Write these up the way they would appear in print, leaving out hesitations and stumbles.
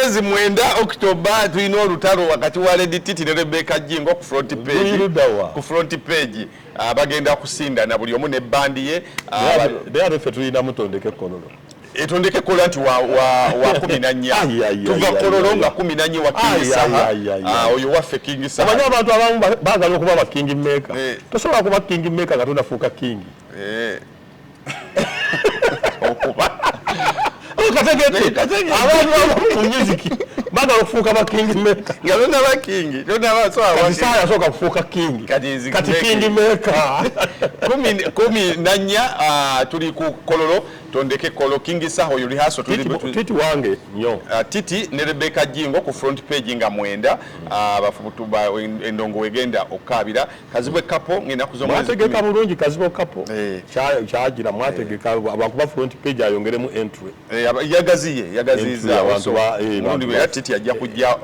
mwezi mwenda October tulina olutalo wakati wa Lady Titi ne Rebecca Jingo ku front page. Ku front page bagenda kusindana buli omu ne bandi ye. Bya ffe tulina mutondeke kololo. Etondeke kola nti wa 14 tuva kololo nga 14 wa King Saha oyo waffe King Saha abanya abantu abamu baagala okuba ba king maker tosobola kuba king maker nga tunafuuka king okuba kategete abantu mu music baagala okufuuka ba king maker nga tonna ba king tonna ba Saha yasooka kufuuka king kati king maker 14 tuli ku kololo tondeke kolo King Saha oyo lihaso Titi wange nyo Titi ne Rebecca Jingo ku front page nga mwenda bafubutu ba endongo wegenda okabira kazibwe kapo ngenda kuzomwa mwategeka bulungi kazibwe kapo kyagira mwategeka abakuba front page ayongeremu entry yagaziza abantu ba Titi ajja kujja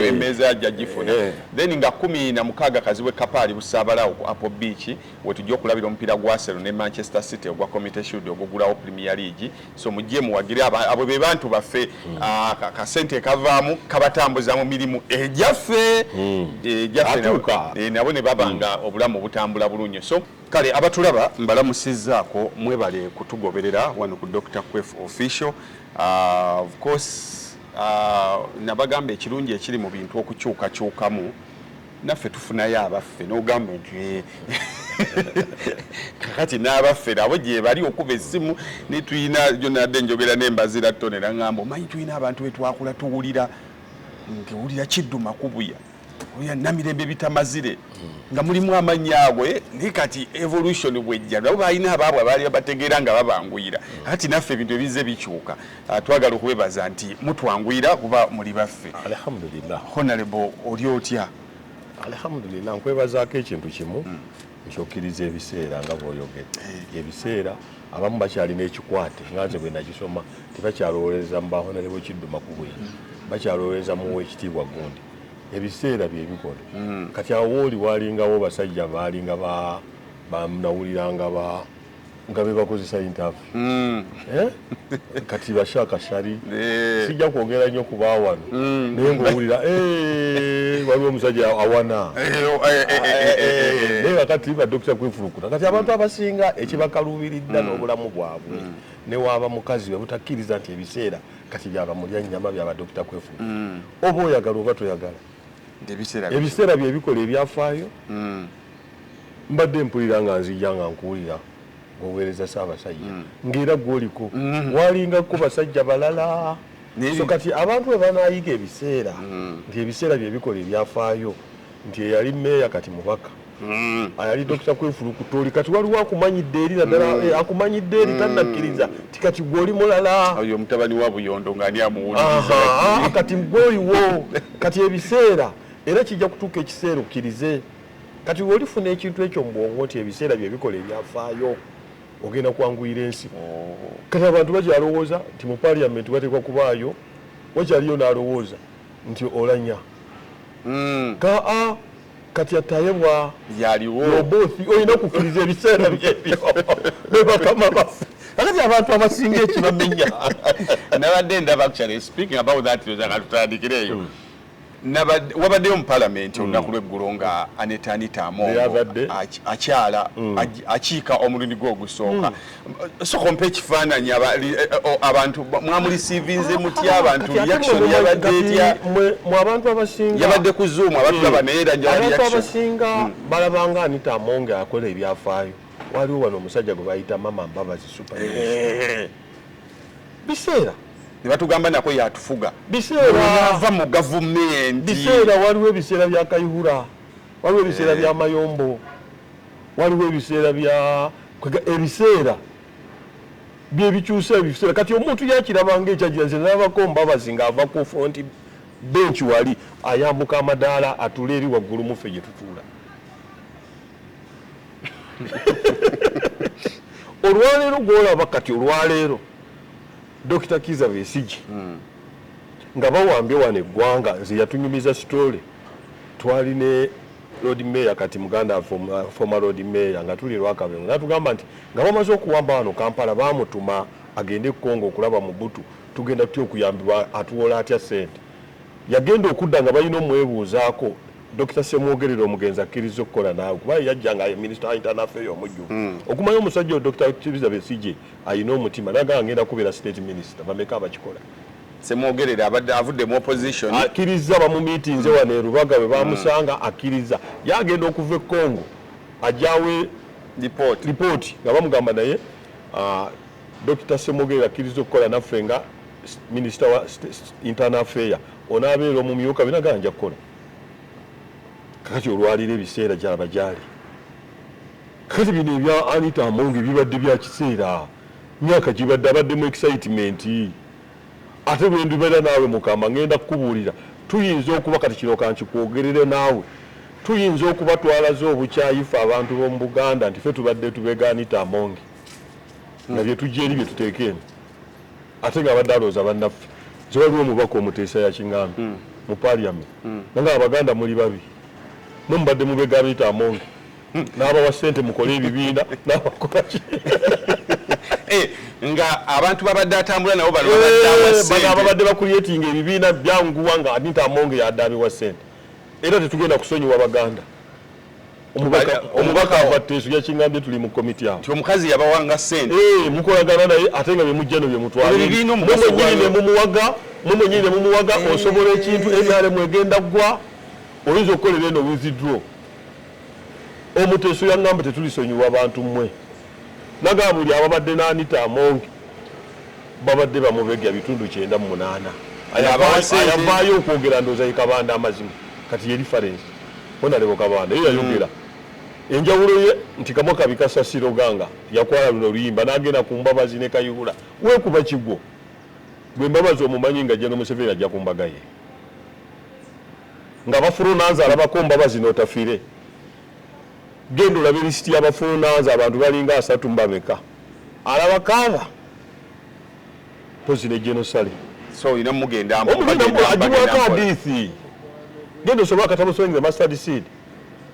emeza ajja gifuna then nga 16 kazibwe kapo ali busabala ku Apple Beach wetujja okulabira omupiira gwa Arsenal ne Manchester City ogwa Community Shield ogugulawo Premier League so mujje muwagire abo be bantu baffe kasente kavaamu kabatambuza mu mirimu ejaffe nabo ne babanga obulamu butambula bulungi so kale abatulaba mbalamusizzaako mwebale kutugoberera wano ku Dr. Quef official of course nabagamba ekirungi ekiri mu bintu okukyukakyukamu naffe tufunayo abaffe n'ogamba nti kakati n'abaffe nabo gye bali okuba essimu ne tuyina gyonadde njogera n'embazira tonera ngamba omanyi tuyina abantu betwakula tuwulira ngewulira kidduma kubuya oya namirembe bitamazire nga mulimu amannya ago naye kati evolution bwejja nabo balina abaabwe abaali bategeera nga babanguyira kati naffe ebintu ebize bikyuka twagala okubebaza nti mutwanguyira kuba muli baffe alhamdulillah honorable oli otya alhamdulillah nkwebazaako ekintu kimu nkyokiriza ebiseera nga bw'oyogedde ebiseera abamu bakyalina ekikwate nga nze bwe nagisoma tebakyalowooleza mu bahonorable Kidduma Kubuya bakyalowooleza mu ekitiibwa gundi ebiseera bye bikola kati awo wooli waalingawo basajja baalinga bamunawuliranga nga be bakozesa interview kati Bashaka Shari sijja kwogera nnyo ku baawano naye ng'owulira waliwo omusajja awana naye kati ba Dr. Kwefulukuta kati abantu abasinga ekibakaluubiridda n'obulamu bwabwe ne waaba mukazi we butakkiriza nti ebiseera kati byaba mulya nnyama byaba Dr. Kwefulukuta oba oyagala oba toyagala ebiseera bye bikola ebyafaayo mbadde mpulira nga nzijja nga nkuwulira ng'oweereza Ssaabasajja ng'era gw'oliko walingako basajja balala so kati abantu bwe banaayiga ebiseera nti ebiseera bye bikola ebyafaayo nti eyali mmeeya kati mubaka ayali Dr. Kwefulukuta oli kati waliwo akumanyidde eri naddala akumanyidde eri tannakkiriza ti kati gw'oli mulala oyo mutabani wa Buyondo ng'ani amuwuliriza kati gw'oliwo kati ebiseera era kijja kutuuka ekiseera okkirize kati olifuna ekintu ekyo mu bwongo nti ebiseera bye bikola ebyafaayo ogenda kwanguyira ensi kati abantu bakyalowooza nti mu paliamenti wateekwa kubaayo wakyaliyo n'alowooza nti olanya kati atayebwa yobothi olina okukkiriza ebiseera byebyo bebakama baffe akati abantu abasinga ekibamenya nabadde ndaba actually speaking about that tutandikiraeyo wabaddeyo mu palamenti olunaku lw'eggulo nga Anita Amongo akyala akiika omulundi gwe ogusooka sooka mpa ekifaananyi abantu mwamulisiivinze mutya abantu reaction yabadde etya mu abantu abasinga yabadde ku Zoom abatulaba naye era njala reaction abantu abasinga balabanga Anita Amongo akola ebyafaayo waliwo wano omusajja gwe bayita Mama Mbabazi super biseera nebatugamba nako yatufuga biseera ava mu gavumenti biseera waliwo ebiseera bya Kayihura waliwo ebiseera bya Mayombo waliwo ebiseera bya ebiseera byebikyusa ebiseera kati omuntu yakirabanga ekyagira nze nabako Mbabazi ng'ava ku front bench wali ayambuka amadaala atula eri waggulu mu ffe gye tutuula olwaleero gwolaba kati olwaleero Dr. Kizza Besigye nga bawambye wano eggwanga nze yatunyumiza sitole twali ne Lord Mayor kati muganda former Lord Mayor nga tuli Lwakabengo natugamba nti nga bamaze okuwamba wano Kampala bamutuma agende Kongo okulaba mu Butu tugenda tutya okuyambibwa atuwola atya ssente yagenda okudda nga balina omwebuuzaako Dr. Semwogerero omugenzi akkiriza okukola naawe kuba yajjanga ye minisita wa internal affairs omujjuvu okumanya omusajja Dr. Kizza Besigye ayina omutima naga agenda kubeera state minister bameka abakikola Semwogerero abadde avudde mu opposition akkiriza bamumiitinze wano e Rubaga bwe bamusanga akkiriza yagenda okuva e Congo ajjawe report nga bamugamba naye Dr. Semwogerero akkiriza okukola naffe nga minisita wa internal affairs onaabeera omumyuka binaga nja kukola kakati olwalira ebiseera gyaba gyali kakati bino ebya Anita Among bibadde bya kiseera myaka gibadde abaddemu excitement ate bwe ndibeera naawe mukama ngenda kukubuulira tuyinza okuba kati kino kankikwogerere naawe tuyinza okuba twalaze obukyayifu abantu b'omu Buganda nti ffe tubadde tubega Anita Among nga bye tujja eri bye tuteeka eno ate nga abadde alooza bannaffe nze waliwo omubaka omuteesa yakiŋŋambi mu parliament nga abaganda muli babi mubadde mubega Anita Among n'abawa ssente mukole ebibiina n'abakola ki nga abantu babadde atambula nabo babadde bakuliyetinga ebibiina byanguwa nga Anita Among yadde abiwa ssente era tetugenda kusonyiwa baganda omubaka abatteeso yakiŋŋambye tuli mu komiti awo ti omukazi yabawanga ssente mukolagana naye ate nga bye mujja no bye mutwalmumwenyini ne mumuwaga osobola ekintu NRM egenda ggwa oyinza okukolera eno withdraw omuteeso yaŋŋamba tetulisonyiwa abantu mmwe naga buli ababadde n'Anita Among babadde bamubega bitundu 98 ayavaayo okwogera ndooza ye Kabanda amazima kati ye reference honalebo Kabanda ye yayogera enjawulo ye nti Kamoka Bikasasiro ganga yakwala luno luyimba n'agenda ku Mbabazi ne Kayihura weekuba kigwo gwe Mbabazi omumanyi nga General Museveni ajja ku mbaga ye nga bafulunanza alabako Mbabazi n'otafire genda olabe lisiti y'abafulunanza abantu balinga 3 mbameka alaba kaava pozi ne genocide so ina mugenda ajiwako hadithi genda osobola akatabo sowing the mustard seed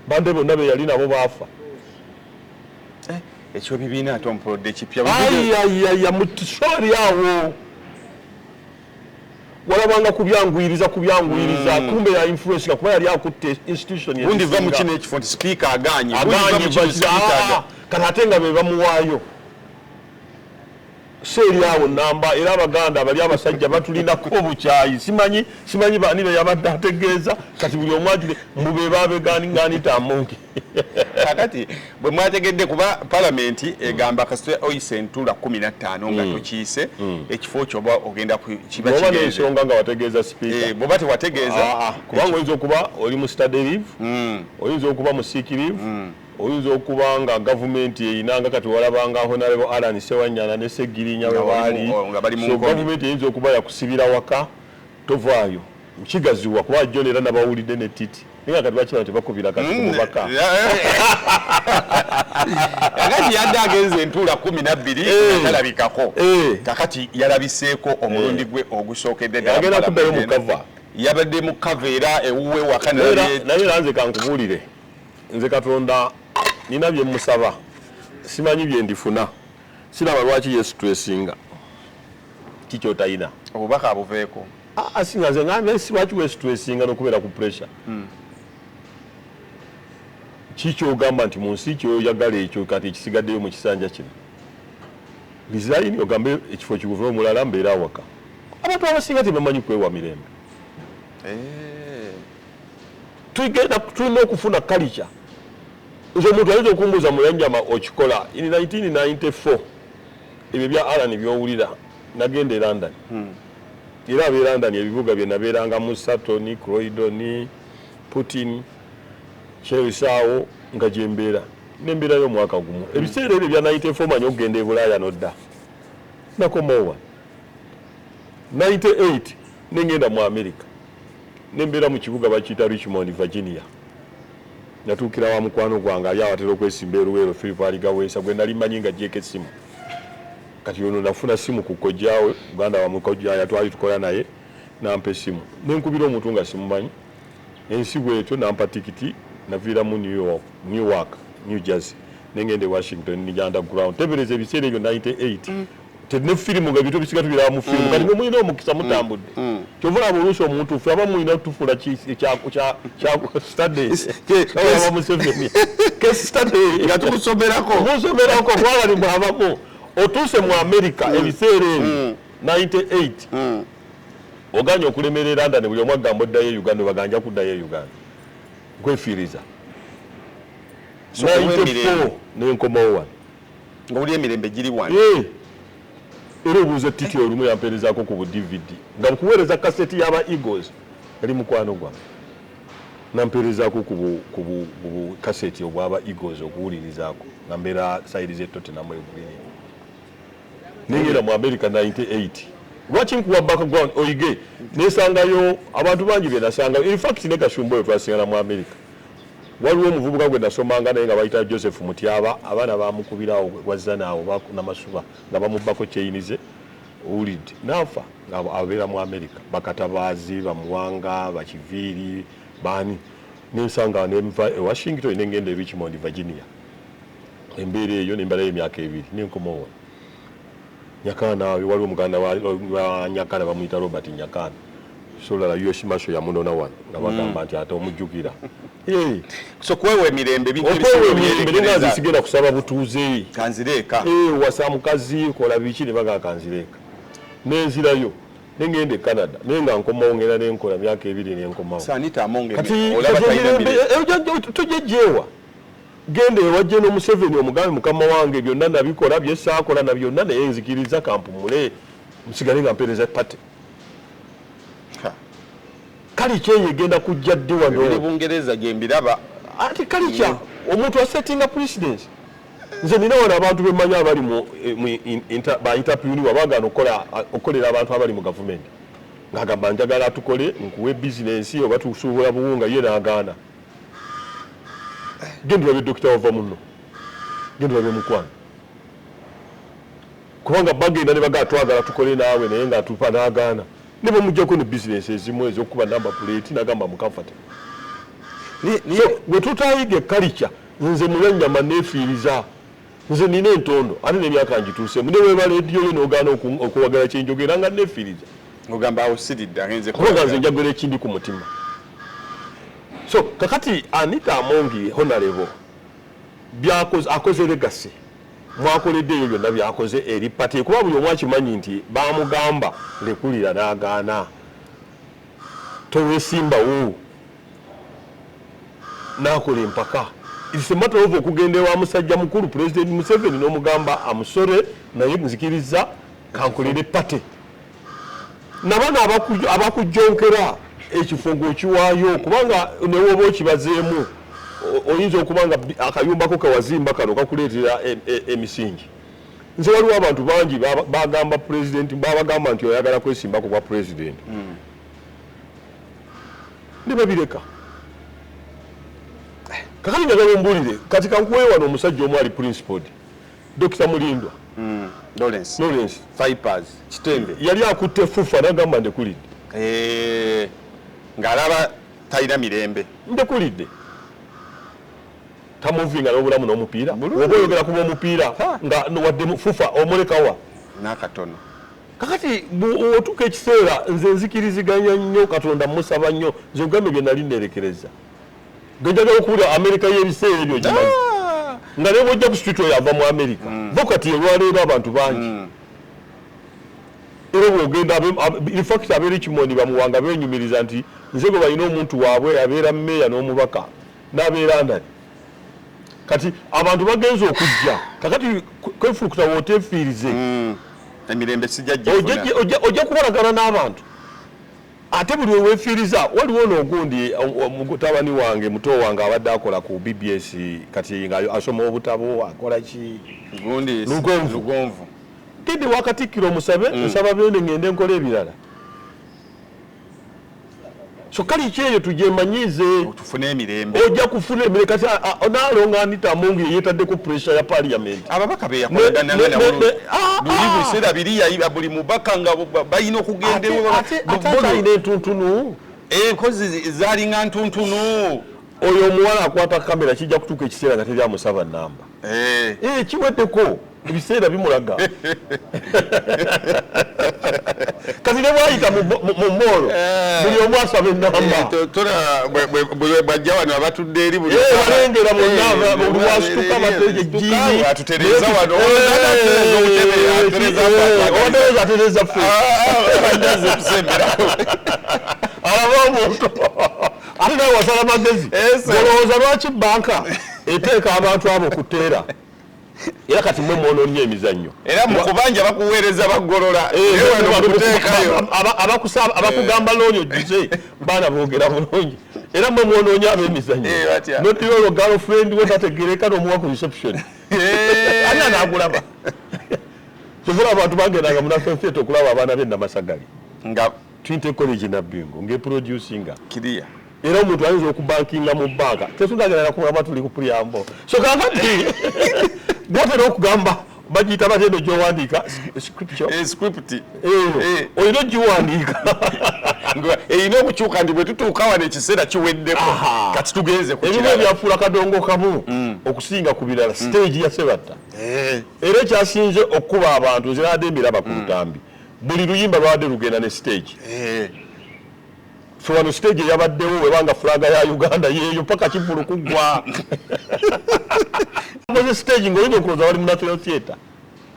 bande bonna be yali nabo baafa ekyo bibiina ate ompolodde kipya ayayaya mutisori awo walabanga kubyanguyiriza kumbe ya influence kuba yali akutte institution undi va mu kino ekifo nti speaker aganye kana atenga be bamuwaayo seri awo namba era abaganda bali abasajja batulinako obukyayi simanyi bani be yabadde ategeeza kati buli omwajule mube babegani Anita Among kakati bwe mwategedde kuba parliament egamba kasitwe oyise entula 15 nga tukiise ekifo kyo oba ogenda kiba kigeze ensonga nga wategeeza speaker bw'oba tewategeeza kubanga oyinza okuba oli mu study leave oyinza okuba mu sick leave oyinza okuba nga gavumenti eyinanga kati walabanga Honorable Alan Sewanyana ne Segirinya we baali so gavumenti eyinza okuba yakusibira waka tovaayo kigaziwa kuba John era nabawulidde ne Titi ninga kati bakira tebakubira kati kumubaka kakati yadde agenze entula 12 talabikako kakati yalabiseeko omulundi gwe ogusookedde agenda kuddayo mu kava yabadde mu kava era ewuwe wakana naye nanze kankubuulire nze Katonda nina bye musaba simanyi bye ndifuna siraba lwaki Yesu twesinga kikyotayina obubaka abuveeko asinga nze ngambe si lwaki Yesu twesinga n'okubeera ku pressure kikyogamba nti mu nsi kyoyagala ekyo kati ekisigaddeyo mu kisanja kino Israeli ogambe ekifo kiguve omulala mbeera awaka abantu abasinga tebamanyi kwewa mirembe tulina okufuna culture nze omuntu ayinza okumbuuza muyanjama okikola in 1994 ebyo bya Alan byowulira nagenda e London era ab'e London ebibuga bye nabeeranga mu Sutton, Croydon, Putin, Chelsea nga gyembeera nembeerayo omwaka gumu ebiseera ebyo bya 94 manyi okugenda e Bulaaya nodda nakomowa 98 nengenda mu America nembeera mu kibuga bakiyita Richmond, Virginia natuukira wa mukwano gwange ali awatera okwesimba eruweero Philip Aligaweesa gwe nali manyi nga jeko essimu kati ono nafuna simu ku kojjaawe Uganda wa mukojjaawe twali tukola naye nampa essimu nenkubira omuntu nga simumanyi ensi bwetyo nampa tikiti naviira mu Newark, New Jersey nengende Washington ni underground tebereza ebiseera ebyo 98 tene firimu nga bitu bisiga tubira mu firimu kati mwino omukisa mutambudde kyovula buluso omuntu faba mwina tufula cha studies aba Museveni ke study nga tukusomerako kwa bali mwabamo otuse mu America ebiseere 98 oganye okulemerera London buli omwagamba oddayo Uganda baganja kuddayo Uganda kwefiriza 94 n'enkomowa nga uli emirembe giri wano era obuuza titi olumu yampeerezaako ku DVD nga mukuweereza kaseti y'aba Eagles eri mukwano gwa nampeerezaako ku kaseti obwaba Eagles okuwulirizaako nga mbeera sayidi z'Tottenham Green nengera mu America 98 lwaki nkuwa background oyige nesangayo abantu bangi bye nasanga in fact ne Kashumba oyo twasingana mu America waliwo omuvubuka gwe nasomanga naye nga bayita Joseph Mutyaba abaana bamukubirawo wazza naawo namasuba nga bamubbako kyeyinize ulid nafa nga abeera mu America bakatabaazi bamuwanga bakiviiri bani nensanga nemva e Washington nengenda e Richmond Virginia embeera eyo nembala y'emyaka 2 nenkomowa Nyakana waliwo omuganda wa Nyakana bamuyita Robert Nyakana solala US Marshal ya munona wan nga bagamba nti ate omujjukira so kwewe emirembe bintu ngazi sigenda kusaba butuuze kanzireka wasa mukazi kola biki ne baga kanzireka nenzirayo nengende e Canada nenga nkomongera nenkola myaka 2 nenkomawo sanita amonge olaba tayina tujejewa gende wajje no Museveni omugambe mukama wange byonna nabikola byesaakola na byonna naye nzikiriza kampumule musigale nga mpereza pate kali kyenye genda kujja ddi wano bili Bungereza gembiraba ati kali kya omuntu asettinga president nze nina wana abantu bemanya abali mu interview wabagana okolera abantu abali mu government ngagamba njagala tukole nkuwe business oba tusuubula buwunga ye naagaana gendo babe dokita wava muno gendo babe mukwano kubanga bagenda ne baga twagala tukole naawe naye nga tupa naagaana ne bamujjako ne business ezimu ezokuba number plate nagamba mu comfort we tutayige culture nze munyama nefiiriza nze nina entondo ate n'emyaka njituuse mune weba radio yo n'ogaana okuwagala kyenjogera nga nefiiriza ogamba awo siridde agenze kubanga nze njagala ekindi ku mutima so kakati Anita Amongi honorable akoze legacy mwakoledde ebyo byonna byakoze eri pati kuba buli omu akimanyi nti bamugamba lekulira n'agaana towesimbawo nakola empaka it's a matter of okugenda ewa musajja mukulu President Museveni n'omugamba amusore naye muzikiriza kankolere pate nabana abakujonkera ekifo ng'okiwaayo kubanga newoba okibazeemu oyinza okubanga akayumbako kawazimba kano kakuleetera emisingi nze waliwo abantu bangi bagamba president babagamba nti oyagala kwesimbako kwa president ne babireka kakati njagala ombulire kati kankuwe wano omusajja omu ali principal Dr. Mulindwa Lawrence Fipers Kitembe yali akutte fufa nagamba ndekulidde ng'alaba talina mirembe ndekulidde tamuvinga n'obulamu n'omupiira oba oyogera kuba omupiira nga wadde fufa omulekawa n'akatono kakati otuuka ekiseera nze nzikiriziganya nnyo Katonda musaba nnyo nze ogambe bye nali nerekereza genjagala okuwulira Amerika y'ebiseera ebyo gimanyi nga ne bwojja ku street oyo ava mu Amerika bo kati olwaleero abantu bangi era bwogenda infact ab'e Richmond bamuwanga benyumiriza nti nze gwe balina omuntu waabwe abeera meeya n'omubaka n'abeera ndali kati abantu bagenza okujja kakati kwefulukuta wootefiirize emirembe sijajja ojja kukolagana n'abantu ate buli wewefiiriza waliwo n'ogundi mutabani wange muto wange abadde akola ku BBS kati nga asoma obutabo akola ki gundi lugonvu gende wakatikkiro musabe nsaba bende ngende nkola ebirala so kali kyeyo tujemanyize tufune emirembe ojja kufuna emirembe kati onaalonga Anita Amongi yetaddeko pressure ya parliament ababaka be yakolagana na buli biseera biri yayiba buli mubaka nga bayina okugendewa ate ayina entuntunu enkozi zalinga ntuntunu oyo omuwala akwata kamera kijja kutuuka ekiseera nga teryamusaba namba kiweddeko ebiseera bimulaga kati ne bwayita mu mmoolo buli omu asaba ennamba bwajja wano abatudde eri balengera munna buli wasituka bateje ejjiini atutereza wano obatereza atereza ffe alaba omuntu ate nawe wasala magezi olowooza lwaki banka eteeka abantu abo kuteera era kati mwe mwonoonye emizannyo era mukubanja bakuweereza baggolola abakugamba loonyo ojjuze baana boogera bulungi era mwe mwonoonye ab'emizannyo notiyolo girlfriend we tategereka n'omuwa ku reception ani anaagulaba kyovula abantu bagendanga munafefeeta okulaba abaana b'ennamasagali nga twinte college nabbingo ng'eproducinga kiriya era omuntu ayinza okubankinga mu banka tetunagenda kulaba tuli ku plyambo so kakati gwotera okugamba bagiyita batendo gyowandiika script olina ogiwandiika erina okukyuka ndi bwe tutuuka wano ekiseera kiweddeko kati tugenze ebimu ebyafuula kadongo kamu okusinga ku birala stage ya Sebatta era ekyasinze okukuba abantu nziradde emiraba ku lutambi buli luyimba lwabadde lugenda ne stage wano stage yabaddewo webanga fulaga ya Uganda yeeyo paka kivulu kuggwa mpoze stage ng'olina okulooza wali mu National Theatre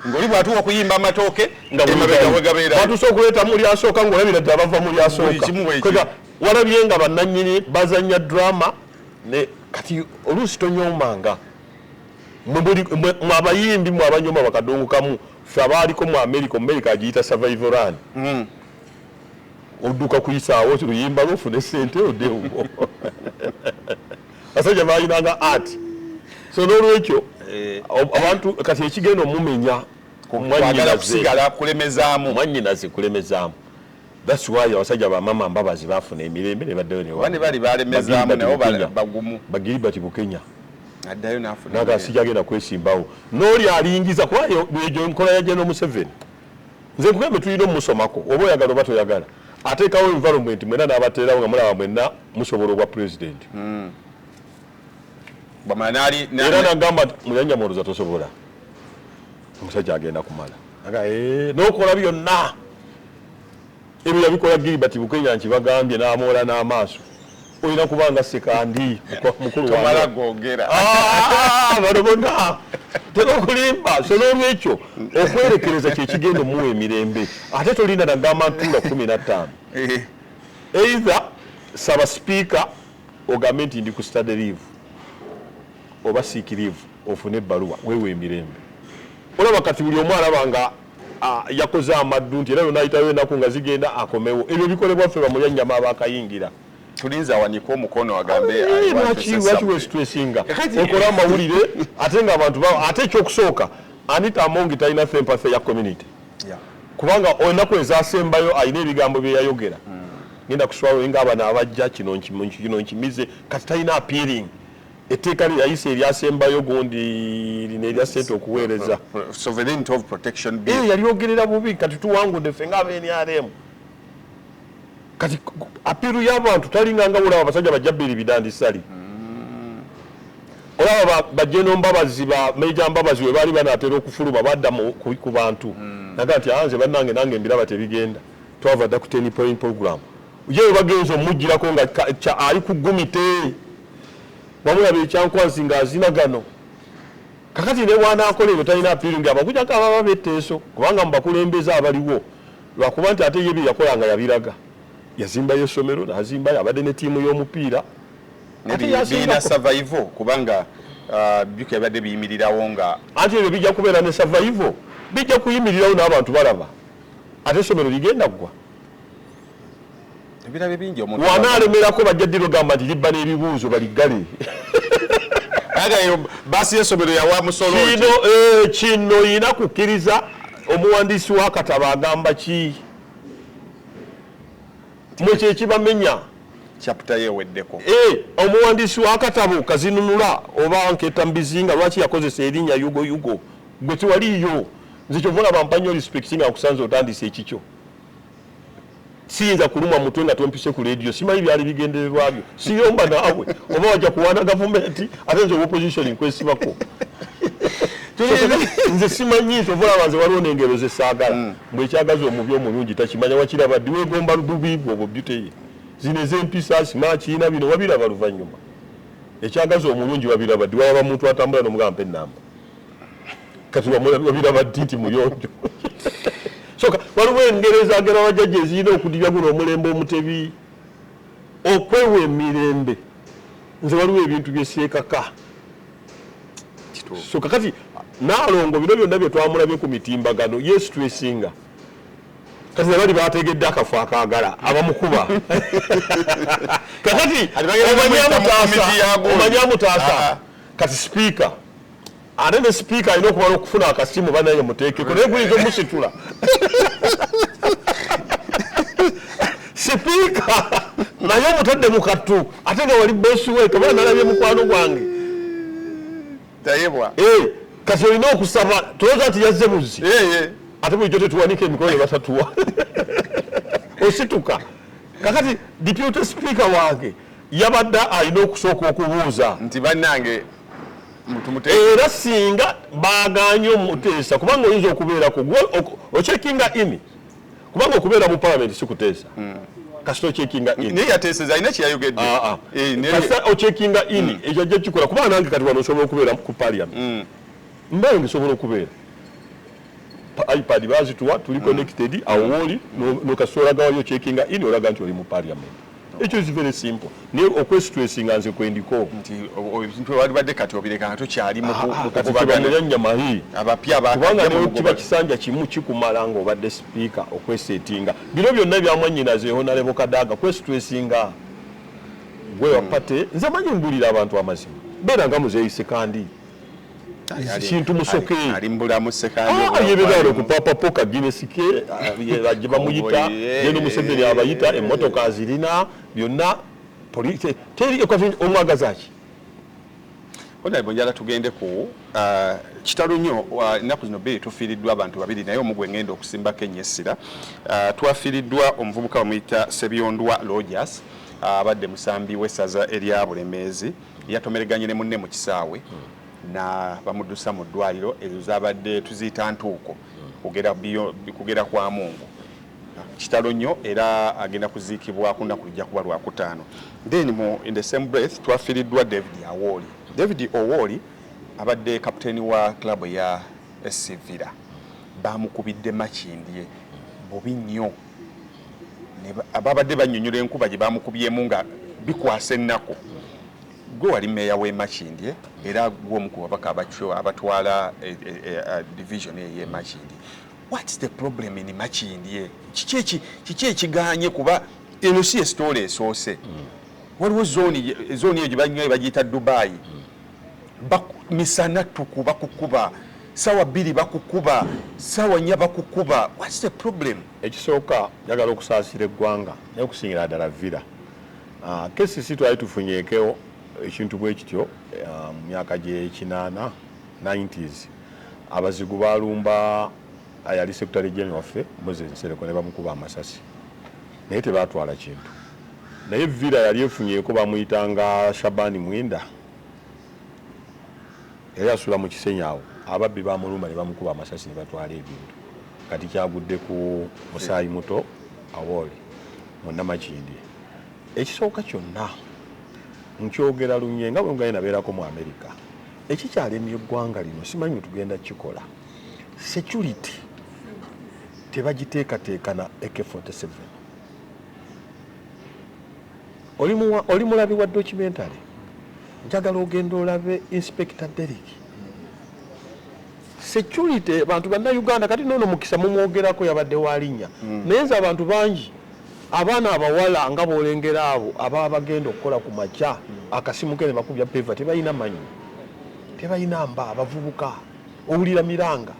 ng'oli bw'atuuka okuyimba amatooke emabega wegabeera batuusa okuleeta muli asooka ng'olabira ddala bava muli asooka walabye nga bannannyini bazannya drama ne kati oluusi tonyoomanga mwe abayimbi mwe abanyoma bakadongo kamu ffe abaaliko mu America agiyita survival run odduka kuyisaawo luyimba lwofune ssente oddewo basajja balinanga art so n'olwekyo abantu kati ekigenda omumenya mwannyinaze kulemezaamu that's why abasajja bamama mbabazi bafuna emirembe ne baddeyo ne bali balemezaamu nabo bagumu Bagiribati Bukenya addayo n'afuna naga sijagenda kwesimbawo n'oli alingiza kuba ejo nkola ya General Museveni nze nkugamba tulina omusomako oba oyagala oba toyagala ateekawo environment mwena n'abateerawo nga mulaba mwenna musobola obwa president era nagamba muyanyamuloza tosobola omusajja agenda kumala n'okola byonna ebyo yabikola Gilbert Bukenya nkibagambye n'amoola n'amaaso olina kubanga sekandi mukulu bano bonna tera okulimba so n'olwekyo okwerekereza kyekigenda omuwa emirembe ate tolina nagamba ntuula 15 either saba speaker ogambe nti ndi ku study leave oba sick leave ofune ebbaluwa weewe emirembe olaba kati buli omu alaba nga yakoze amaddu nti era yonayitayo ennaku nga zigenda akomewo ebyo bikolebwa ffe bamulyannyama abakayingira tulinza wanika omukono agambe lwaki wesitwesinga okola amawulire ate nga abantu ate ekyokusooka Anita Amongi talina empathy ya community kubanga ennaku ezasembayo alina ebigambo bye yayogera ngenda kuswawo nga abana abajja kino nkimize kati talina appealing etteeka lyeyayisa eryasembayo gundi lino erya ssente okuweereza Sovereignty of Protection Bill yalyogerera bubi kati tuwangudde ffe ng'aba-NRM kati apiru y'abantu talinganga olaba abasajja bajjabbiri bidandisali olaba bajjeno mbabazi ba Major Mbabazi we baali banaatera okufuluma badda ku bantu naga nti anze bannange nange mbiraba tebigenda twava dda ku 10 point program ye bagenzo omujjirako nga ali ku gumite bamulaba ekyankwansi ng'azina gano kakati ne bwanaakola ebyo talina apiru ng'abakujjako ababa betteeso kubanga mu bakulembeze abaliwo lwakuba nti ate ye bye yakolanga yabiraga yazimbayo essomero n'azimbayo abadde ne ttiimu y'omupiira biina survival kubanga byuka yabadde biyimirirawo nga anti ebyo bijja kubeera ne survival bijja kuyimirirawo n'abantu balaba ate essomero ligenda ggwa ebirabe bingi omuntu wanaalemerako bajja ddiro gamba nti libba n'ebibuuzo baliggale baasi y'essomero yawa musolo kino yina kukkiriza omuwandiisi w'akatabo agamba ki mwekyo ekibamenya chapter yeweddeko omuwandiisi w'akatabo kazinunula oba nketa mbizinga lwaki yakozesa erinnya yugo gwe tiwaliyo nze kyova olaba mpanyo respect nga nkusanze otandise ekikyo siyinza kulumwa mutwe nga tompise ku radio simanyi byali bigendererwa byo siyomba naawe oba wajja kuwaana gavumenti ate nze opposition nkwesibako nze simanyi tovola banze waliwo n'engero ze saagala mbwe ekyagazi omubi omulungi takimanya wakiraba ddi weegomba lubiibwo obwo byuteye zino ez'empisa sima kiina bino wabiraba luvannyuma ekyagazi omulungi wabiraba ddi waba muntu atambula n'omugamba ennamba kati wabiraba ddi nti muyonjo soka waliwo engero ezaagala wajjajja ezirina okudibya guno omulembe omutebi okwewa emirembe nze waliwo ebintu byeseekaka so kakati naalongo bino byonna bye twamulabye ku mitimbagano yesu twesinga kati bali bategedde akafo akaagala abamukuba kakati omanyamutaasa kati sipiika ate ne sipiika alina okubala okufuna akasimu banaye muteekeko naye guyinza omusitula sipiika naye omutadde mu kattu ate nga wali bosi we tobala nalabye mukwano gwange tayebwa kati olina okusaba tolooza nti yazze buzzi ate bulijjo tetuwanika emikono ne batatuwa osituka kakati deputy speaker wange yabadde alina okusooka okubuuza nti bannange era singa baganye omuteesa kubanga oyinza okubeerako ocekinga ini kubanga okubeera mu parliament sikuteesa kasita ocekinga ini naye yateeseza alina kyeyayogedde kasita ocekinga ini ekyo ajja kikola kubanga nange kati wano osobola okubeera ku parliament mbayo ngisobola okubeera ipad bazituwa tuli connected awo woli nokasita olagawayo ocekinga ini olaga nti oli mu parliament ekyo is very simple naye okwesitressinga nze kwendiko nti ebintu walibadde kati obireka nga tokyali mukubaganyanyamahi abapya kubanga nekiba kisanja kimu kikumala nga obadde sipiika okwesetinga bino byonna byamwanyinaze honorable Kadaga kwesitressinga gwe wapate nze manyi mbulira abantu amazima beera nga muzeeyise kandi kintu musoke alimbulamu sekandi yeberaalo ku papa poka Guinness ke bajje bamuyita yeno Museveni abayita emmotoka zirina byonna polisi teri ekwafi omwagazaki ona bonjala tugende ku kitalo nnyo ennaku zino bbiri tufiiriddwa abantu babiri naye omugwe ngenda okusimbako ennyessira twafiiriddwa omuvubuka bamuyita Sebyondwa Rogers abadde musambi w'essaza erya Bulemeezi yatomereganye ne munne mu kisaawe na bamuddusa mu ddwaliro ezo zabadde tuziyita ntuuko kugera kwa Mungu kitalo nnyo era agenda kuziikibwa ku nnaku lijja kuba Lwakutaano. Then in the same breath twafiiriddwa David Owoli abadde kapiteeni wa klabu ya SC Villa bamukubidde makindye bubi nnyo ababadde bannyonnyola enkuba gye bamukubyemu nga bikwasa ennaku gwe wali meeya w'e Makindye era gw'omu ku babaka abatwala division ey'e Makindye. What's the problem in Makindye? Kiki ekiganye kuba eno si story esoose waliwo zooni eyo gye bagiyita Dubai misana tuku bakukuba sawa bbiri bakukuba sawa nnya bakukuba. What's the problem? Ekisooka njagala okusaasira eggwanga naye okusingira ddala Villa KCC twali tufunyeekewo ekintu bwe kityo mu myaka gy'ekinaana 90s abazigu balumba ayali secretary general waffe Moses Nsereko ne bamukuba amasasi naye tebatwala kintu naye Villa yali efunyeeko bamuyitanga Shabani Mwinda yali asula mu Kisenyi awo ababbi bamulumba ne bamukuba amasasi ne batwala ebintu kati kyagudde ku Musaayi Muto Awoli mu Namakindye. Ekisooka kyonna nkyogera lunye nga bwe ngaye nabeerako mu America ekikyalemye eggwanga lino simanyi tugenda kikola security tebagiteekateeka na AK-47 oli mulabi wa documentary njagala ogenda olabe Inspector Derek security bantu banna Uganda kati nono mukisa mumwogerako yabadde walinnya naye nze abantu bangi abaana abawala nga bolengera abo ababa bagenda okukola ku makya akasimu ke ne bakubya peva tebalina manyi tebalina mba abavubuka owulira miranga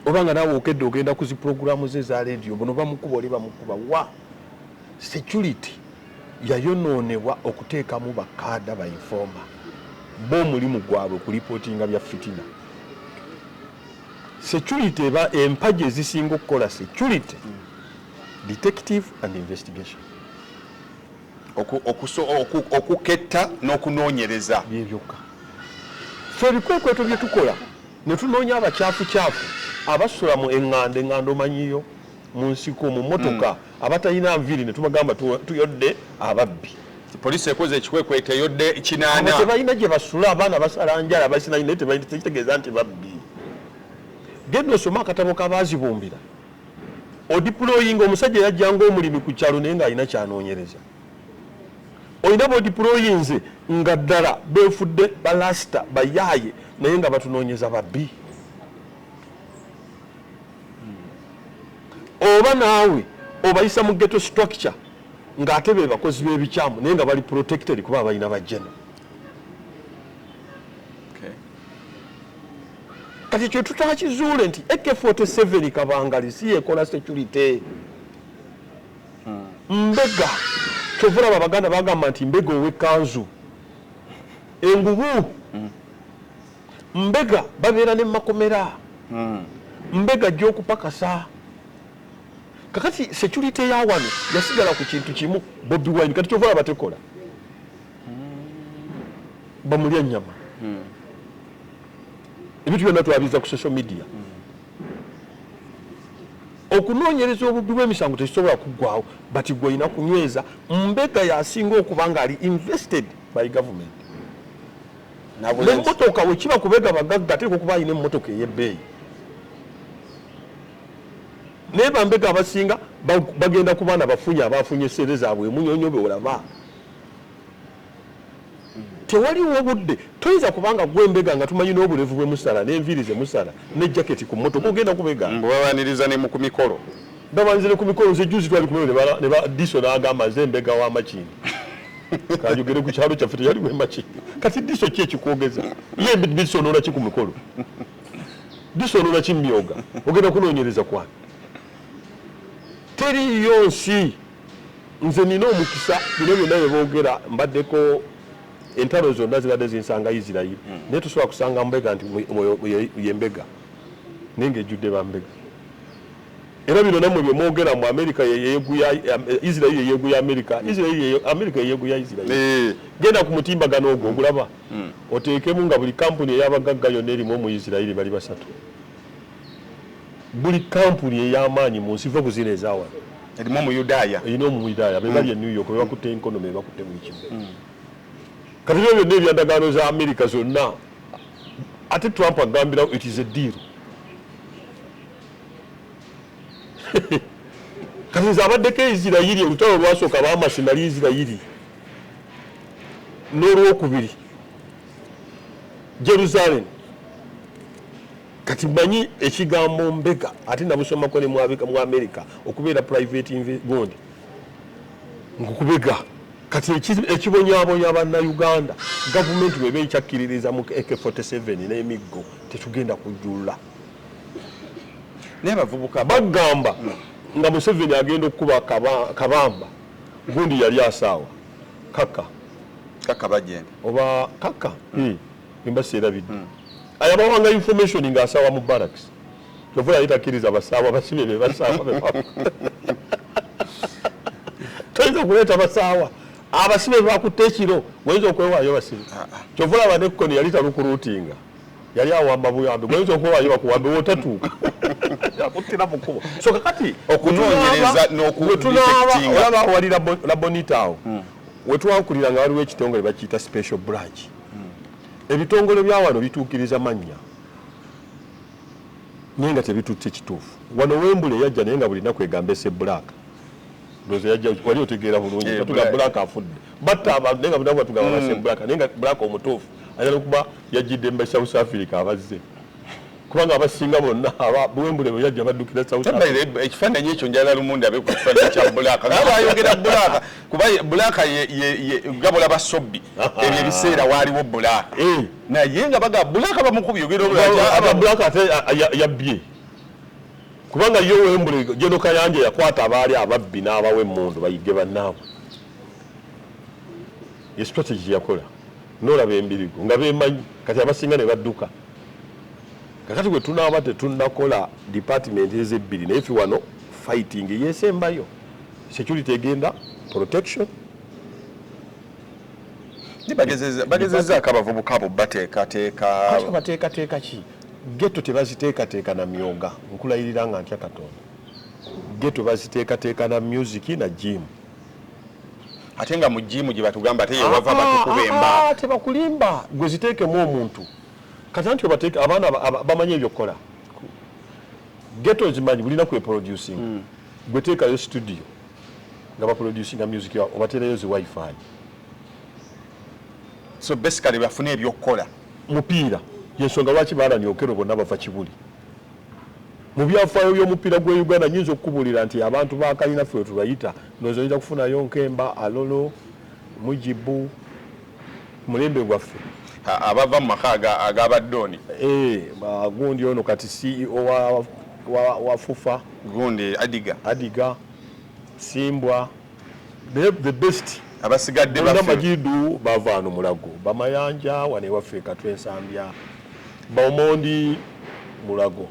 obanga nawe okedde ogenda ku zi programu ze za radio bono bamukuba oli bamukuba wa security yayonoonebwa okuteekamu bakada ba informa bo mulimu gwabwe ku reportinga bya fitina security eba empaji ezisinga okukola security detective and investigation okuketta n'okunoonyereza byebyoka so ebikwekweto bye tukola ne tunoonya abakyafu abasula mu eŋŋando manyiyo mu nsiko mu motoka abatalina nviiri ne tubagamba tuyodde ababbi. Poliisi ekoze ekikwekwe yodde kinaana. Tebalina gye basula abaana basala njala basinayo naye tekitegeeza nti babbi. Genda osoma akatabo k'abaazibumbira. Odiployinga omusajja yajjanga omulimi ku kyalo naye ng'alina kyanoonyereza. Olina bodiployinze nga ddala beefudde balasita bayaaye naye nga batunoonyeza babbi. Oba naawe obayisa mu ghetto structure ng'ate be bakozi b'ebikyamu naye nga bali protected kuba balina bajjeno. Kati kyo tutakizuule nti AK47 kabangali si ekola security. Mbega kyovula Abaganda bagamba nti mbega ow'ekkanzu engubu. Mbega babeera ne makomera. Mbega gy'okupakasa. Kakati security ya wano yasigala ku kintu kimu Bobi Wine kati kyovula batekola. Bamulya nnyama. Ebintu byonna twabiza ku social media. Okunoonyereza obubbi bw'emisango tekisobola kuggwawo bati gwe olina kunyweza. Mbega yasinga okuba nga ali invested by government. N'emmotoka bwe kiba kubega bagagga ateeka okuba alina emmotoka ey'ebbeeyi. Naye bambega abasinga bagenda ku baana bafunye abafunye essere zaabwe emunyonyo be olaba. Tewaliwo budde toyinza kubanga gwembega nga tumanyi n'obulevu bw'emusala n'enviiri ze musala ne jaketi ku mmotoka ogenda kubega. Babaniriza ne mu ku mikolo. Babaniriza ne ku mikolo ze juzi twali kumwe ne ba Diso n'agamba nze mbega wa Makindi. Kajogere ku kyalo kyaffe teyali we Makindi. Kati Diso ki ekikwogeza? Ye Diso n'ola ki ku mikolo? Diso n'ola ki myoga? Ogenda kunoonyereza kwani? Teriyo nsi nze nina omukisa bino byonna bye boogera mbaddeko entalo zonna zibadde zinsanga Isirayiri naye tusobola kusanga Mbega nti yembega naye ng'ejjudde bambega. Era bino nammwe bye mwogera mu Amerika Isirayiri yeyeeguya Amerika, Amerika yeyeeguya Isirayiri. Genda ku mutimbagano ogwo ogulaba oteekemu nga buli kampuni ey'abagagga yonna erimu mu Isirayiri bali basatu. Buli kampuni ey'amaanyi mu nsi va buzina ezaawa erimu mu Yudaaya erina omu Yudaaya be bali e New York be bakutte enkono be bakutte mu kimu. Kati byo byonna ebyandagaano za Amerika zonna ate Trump agambira it is a deal. Kati nze abaddeko Isirayiri olutalo olwasooka baamasi nali Isirayiri n'olwokubiri Jerusalem. Kati manyi ekigambo mbega ate nabusomako ne mu Amerika okubeera private gundi ngukubega. Kati ekibonyaabonya bannayuganda gavumenti bweba ekyakkiririza mu AK47 n'emiggo tetugenda kujjula. Naye abavubuka bagamba nga Museveni agenda okukuba kabamba gundi yali asaawa kaka bagenda oba kaka embaseerabidde ayabawanga information ng'asaawa mu barracks kyovula ayitakkiriza basaawa basibe be basaawa toyinza kuleeta basaawa abasibe bakutte ekiro wayinza okwewaayo basibe kyovula abanekkoni yali talukuruutinga yali awamba buyambi wayinza okwewaayo bakuwambe wotatuuka yakuttira mu kkubo so kakati okunoonyereza n'okudetectinga olaba wali Labonita awo wetwankulira nga waliwo ekitongole bakiyita special branch. Ebitongole bya wano bituukiriza mannya naye nga tebitutte kituufu. Wano Wembule yajja naye nga buli nnaku egamba esse Black ndoze yajja wali otegeera bulungi batuga Black afudde batta abantu naye nga buli nnaku batugamba basse Black naye nga Black omutuufu ayala okuba yajjidde mu South Africa abazze kubanga abasinga bonna Wembule bwe yajja baddukira South Africa. Ekifaananyi ekyo njala Lumunde abe ku kifaananyi kya Black nga bayogera Black kuba Black ye gabola basobbi ebyo ebiseera waaliwo Black naye nga baga Black bamukubiyogera aba Black ate yabbye kubanga yo Wembule Jeno Kayanja yakwata abaali ababbi n'abawe emmundu bayigge bannaabwe. Ye strategy yakola n'olaba embirigo nga beemanyi kati abasinga ne badduka. Kakati gwe tunaaba tetunnakola department ezebbiri naye ffe wano fighting yesembayo security egenda protection. Bagezezzaako abavubuka abo bateekateeka bateekateeka ki ghetto tebaziteekateeka na myoga nkulayirira nga ntya Katonda ghetto baziteekateeka na music na gym ate nga mu gym gye batugamba ate yewava batukubemba tebakulimba gwe ziteekemu omuntu kati anti obateeka abaana bamanyi ebyokukola ghetto zimanyi bulina kweproducing gwe teekayo studio nga baproducinga music yawe obateerayo zi wifi so basically bafune ebyokukola mupiira yensonga lwaki baalani okero bonna bava Kibuli mu byafaayo by'omupiira gwe Uganda nyinza okukubulira nti abantu bakalina ffe tubayita ndowooza oyinza kufunayo Nkemba Alolo Mujibu mulembe gwaffe abava mu maka ag'abaddoni gundi ono kati CEO wa FUFA gundi Adiga Simbwa the best abasigadde baffe Majidu bavaano Mulago Bamayanja wane waffe Katwensambya Baomondi Mulago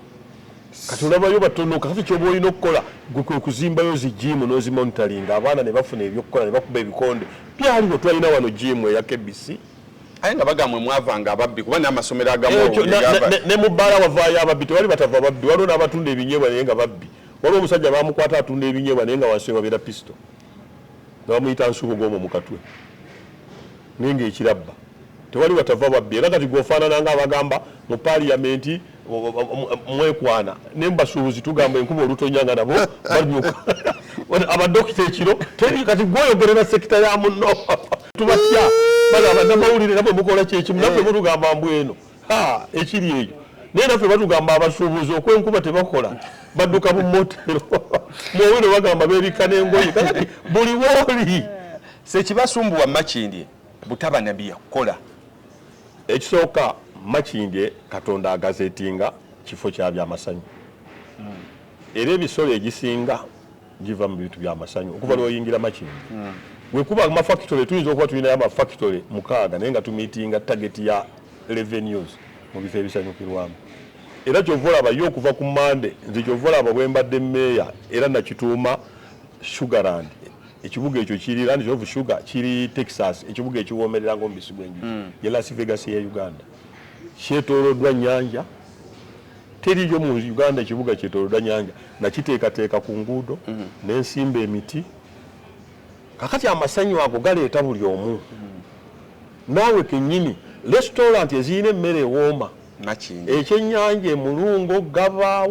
kati olabayo batono kati kyoba olina okukola gwe kwe kuzimbayo zi gym n'ozimonitoringa abaana ne bafuna ebyokukola ne bakuba ebikonde byaliwo twalina wano gym eya KBC aye nga bagamwe mwavanga ababbi kuba n'amasomero agamu ne mu bbaala wavaayo ababbi tewali batava babbi waliwo n'abatunda ebinyeebwa naye nga babbi waliwo omusajja bamukwata atunda ebinyeebwa naye nga wansi babeera pisto nga bamuyita nsubu gw'omwo mu katwe naye ng'ekirabba tewali batava babbi era kati gwofaanana nga abagamba mu paaliyamenti mwekwana ne mbasuubuzi tugamba enkuba olutonya nga nabo banyuka abadokita ekiro teri kati gwoyogerera sekita ya munno tubatya bagamba namawulire nabwe mukola kyekimu naffe mutugamba mbweno ekiri eyo naye naffe batugamba abasuubuzi okwenkuba tebakola badduka mu motero mwowino bagamba beebika n'engoye kati buli wooli sekibasumbuwa Makindye butaba nabiya kukola ekisooka Makindye Katonda agazetinga kifo kya byamasanyu era ebisolo egisinga giva mu bintu byamasanyu okuva lwoyingira Makindye bwe kuba amafactory tuyinza okuba tulinayo amafactory 6 naye nga tumiitinga target ya revenues mu bifo ebisanyukirwamu era kyova olaba yo okuva ku Mande nze kyova olaba bwe mbadde meeya era nakituuma Sugarland ekibuga ekyo kiri Land of Sugar kiri Texas ekibuga ekiwoomerera ng'omubisi gw'enjuki ye Las Vegas ya Uganda kyetooloddwa nnyanja teriyo mu Uganda ekibuga kyetooloddwa nnyanja nakiteekateeka ku nguudo n'ensimba emiti kakati amasanyu ago galeeta buli omu naawe kennyini restaurant ezirina emmere ewooma ekyennyanja emulungo gaba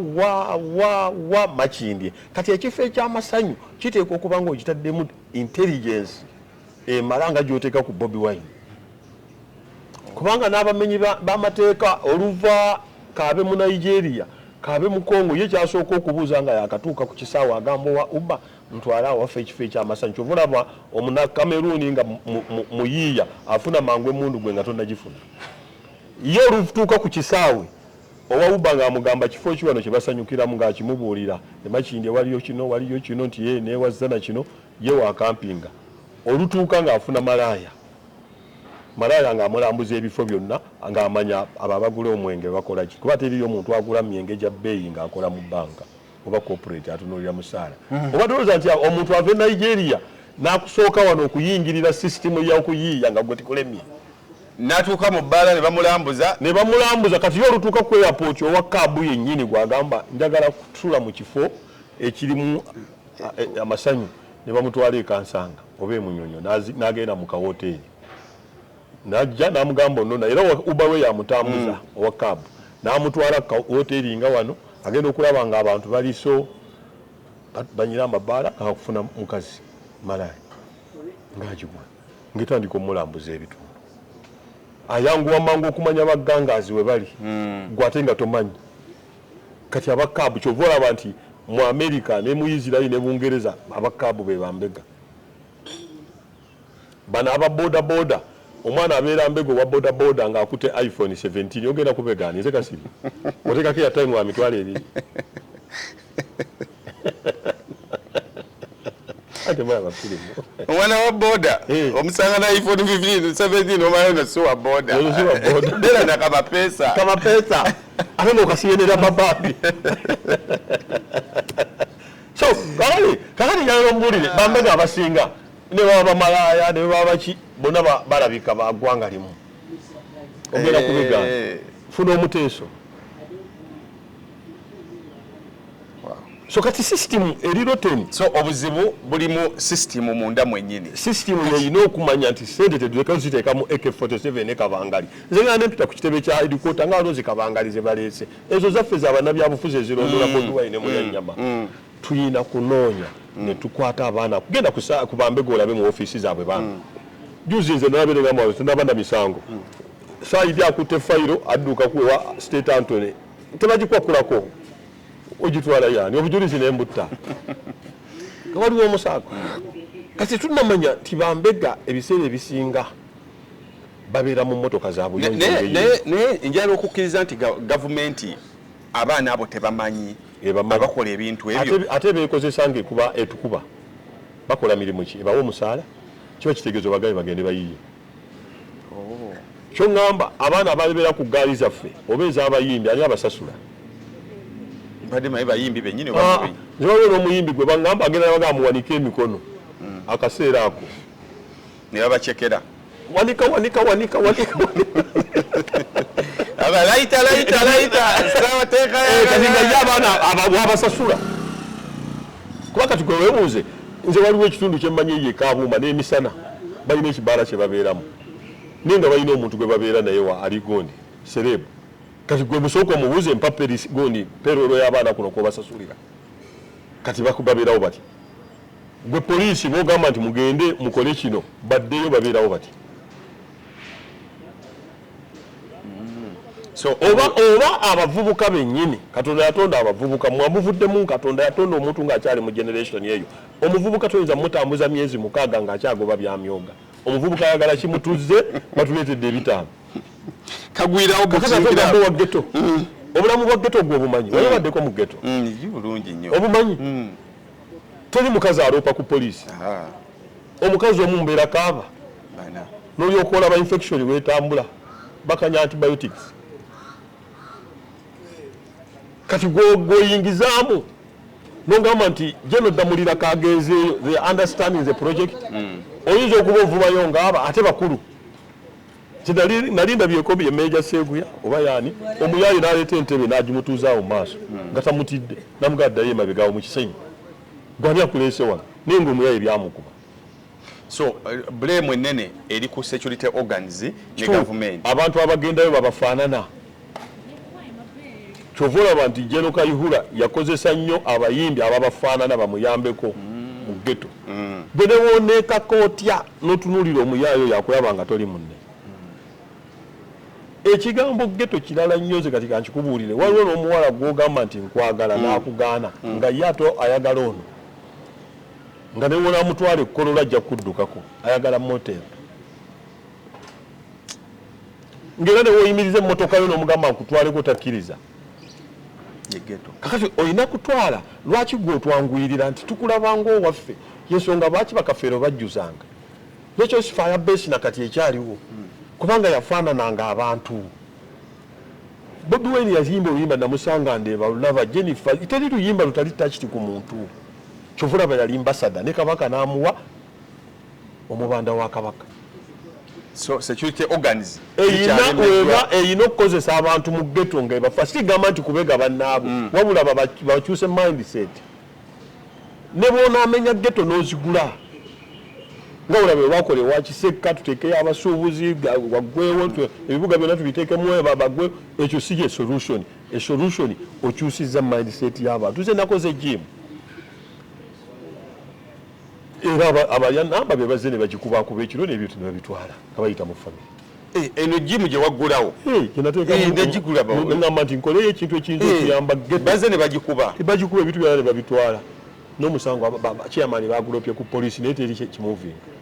wa Makindye kati ekifo ekyamasanyu kiteekwa okuba nga okitaddemu intelligence emala nga gy'oteeka ku Bobi Wine kubanga n'abamenyi b'amateeka oluva Kaabe mu Nigeria Kaabe mu Congo ye kyasooka okubuuza nga yakatuuka ku kisaawe agamba wa Uba ntwala waffe ekifo ekyamasanyu kyova olaba omuna Cameroon nga muyiiya afuna mangu emundu gwe nga tonnagifuna ye olutuuka ku kisaawe owa Uba ng'amugamba kifo kiwano kye basanyukiramu ng'akimubuulira Makindye waliyo kino nti ye neewazana kino ye wakampinga olutuuka ng'afuna malaaya ng'amulambuza ebifo byonna ng'amanya abo abagula omwenge bakola ki kuba teriyo omuntu agula myenge gya bbeeyi ng'akola mu banka oba corporate atunuulira musaala oba tulowooza nti omuntu ava e Nigeria n'akusooka wano okuyingirira sisitimu y'okuyiiya nga gwe tikulemye n'atuuka mu bbaala ne bamulambuza kati yo olutuuka ku airport owa Kaabu yennyini gwagamba njagala kusula mu kifo ekirimu amasanyu ne bamutwala ekansanga oba emunyonyo n'agenda mu kawoteeri najja n'amugamba onona era Uba we yamutambuza owa Kaabu n'amutwala kawoteeri nga wano agenda okulaba nga abantu baliso banyira amabbaala akakufuna mukazi malaaya ng'agibwa ng'etandika omulambuza ebitundu ayanguwa mangu okumanya bagangaazi we bali gwate nga tomanyi kati abakaabu kyova olaba nti mu America ne mu Israel ne Bungereza abakaabu be bambega bana aba boda omwana abeera mbego wa boda ng'akute iPhone 17 ogenda kubegaani nze kasiri otekako ya time wa mitwalo ebiri omwana wa boda omusanga na iPhone 17 omwana no so wa boda dela na kama pesa ate ng'okasiyenera mababi so kakati njagala omubuulire bambega abasinga ne baba bamalaaya ne baba baki bonna balabika ba ggwanga limu ogenda kubigaana funa omuteeso so kati system eri rotten so obuzibu buli mu system munda mwennyini system yeyina okumanya nti sente teduleka ziteeka mu AK47 ne kabangali nze nga nempita ku kitebe kya headquarter nga alozi kabangali ze baleese ezo zaffe z'abannabyabufuzi ezirondoola Bobi ne Munyanyama tuyina kunoonya ne tukwata abaana kugenda ku Bambega olabe mu ofiisi zaabwe bana juzi nze nalabire nga mwawe tunabanda misango saidi akutte fayiro adduka kuwa State Anthony tebagikwakulako ogitwala yani obujulizi nembutta waliwo omusaako kati tunamanya nti Bambega ebiseera ebisinga babeera mu mmotoka za buyonjo naye njala okukkiriza nti gavumenti abaana abo tebamanyi abakola ebintu ebyo ate beekozesa ngaekuba etukuba bakola mirimu ki ebawa omusaala kiba kitegeezo bagabe bagende bayiye kyo ŋŋamba abaana ababeera ku gaali zaffe oba ez'abayimbi ani abasasula badde maye bayimbi bennyini nzibawe n'omuyimbi gwe baŋŋamba agenda nabaga muwanika emikono akaseera ako ne babacekera wanika laita kati nga ye abaana wabasasula kuba kati gwe weebuuze nze waliwo ekitundu kyemmanyi ye Kabuuma n'emisana balina ekibaala kye babeeramu naye nga balina omuntu gwe babeera naye wa aligondi serebu kati gwe musooka omubuuze empaperi gondi perolo y'abaana kuno kwobasasulira kati babeerawo bati gwe poliisi bogamba nti mugende mukole kino baddeyo babeerawo bati so oba abavubuka bennyini Katonda yatonda abavubuka mwamuvuddemu Katonda yatonda omuntu ng'akyali mu generation eyo omuvubuka toyinza mutambuza myezi 6 ng'akyagoba byamyoga omuvubuka ayagala kimutuze batuleetedde ebitaano kagwirawo bukirawo wa ghetto obulamu bwa ghetto gwe obumanyi wali baddeko mu ghetto bulungi nnyo obumanyi teri mukazi aloopa ku poliisi omukazi omu mbeera kaaba n'olyoka olaba infection weetambula bakanya antibiotics kati gwoyingizaamu nogamba nti jeno ddamulira kagenzeeyo the understanding the project oyinza okuba ovubayo ngaaba ate bakulu nalinda byekobi ye Meja Seguya oba yani omuyaayi n'aleeta entebe n'agimutuuzaawo mu maaso nga tamutidde namugaddayo emabegaawo mu kisenyi gwani akuleese wano naye nga omuyaayi byamukuba so blame enene eri ku security organs ne government abantu abagendayo babafaanana kyova olaba nti General Kayihura yakozesa nnyo abayimbi ababafaanana bamuyambeko mu ghetto bwe newoneekako otya n'otunuulira omuyaayi oyo akulaba nga toli munne ekigambo ghetto kirala nnyo ze kati kankikubuulire waliwo n'omuwala gw'ogamba nti nkwagala n'akugaana nga ye ate ayagala ono nga newona amutwala ekkolola ajja kuddukako ayagala motel ngera newoyimiriza emmotoka yo n'omugamba nkutwaleko takkiriza kakati olina kutwala lwaki gwe otwanguyirira nti tukulabanga owaffe yensonga lwaki bakafeero bajjuzanga nekyo fire base nakati ekyaliwo kubanga yafaanananga abantu Bobi Wine yazimba oluyimba namusanga ndeeba lulaba Jennifer teri luyimba lutali takiti ku muntu kyovulaba yali ambassador ne kabaka n'amuwa omubanda wa kabaka so security organs eyina okukozesa abantu mu ghetto nga ebafa sigamba nti kubega bannaabo wabula bakyuse mindset ne bonaamenya ghetto n'ozigula nga olabe wakole wakisekka tuteekeyo abasuubuzi waggwewo ebibuga byonna tubiteekemu bagwe ekyo si gye solution esolution okyusizza mindset y'abantu nze nakoze gym era abayanamba be bazze ne bagikubakuba ekiro n'ebyo tunabitwala nga bayita mu famire eno gym gye waggulawo ngamba nti nkoleyo ekintu ekiyinza okuyamba bazze ne bagikuba ebintu byala ne babitwala n'omusango chairman bagulopye ku poliisi naye teri kimuvinga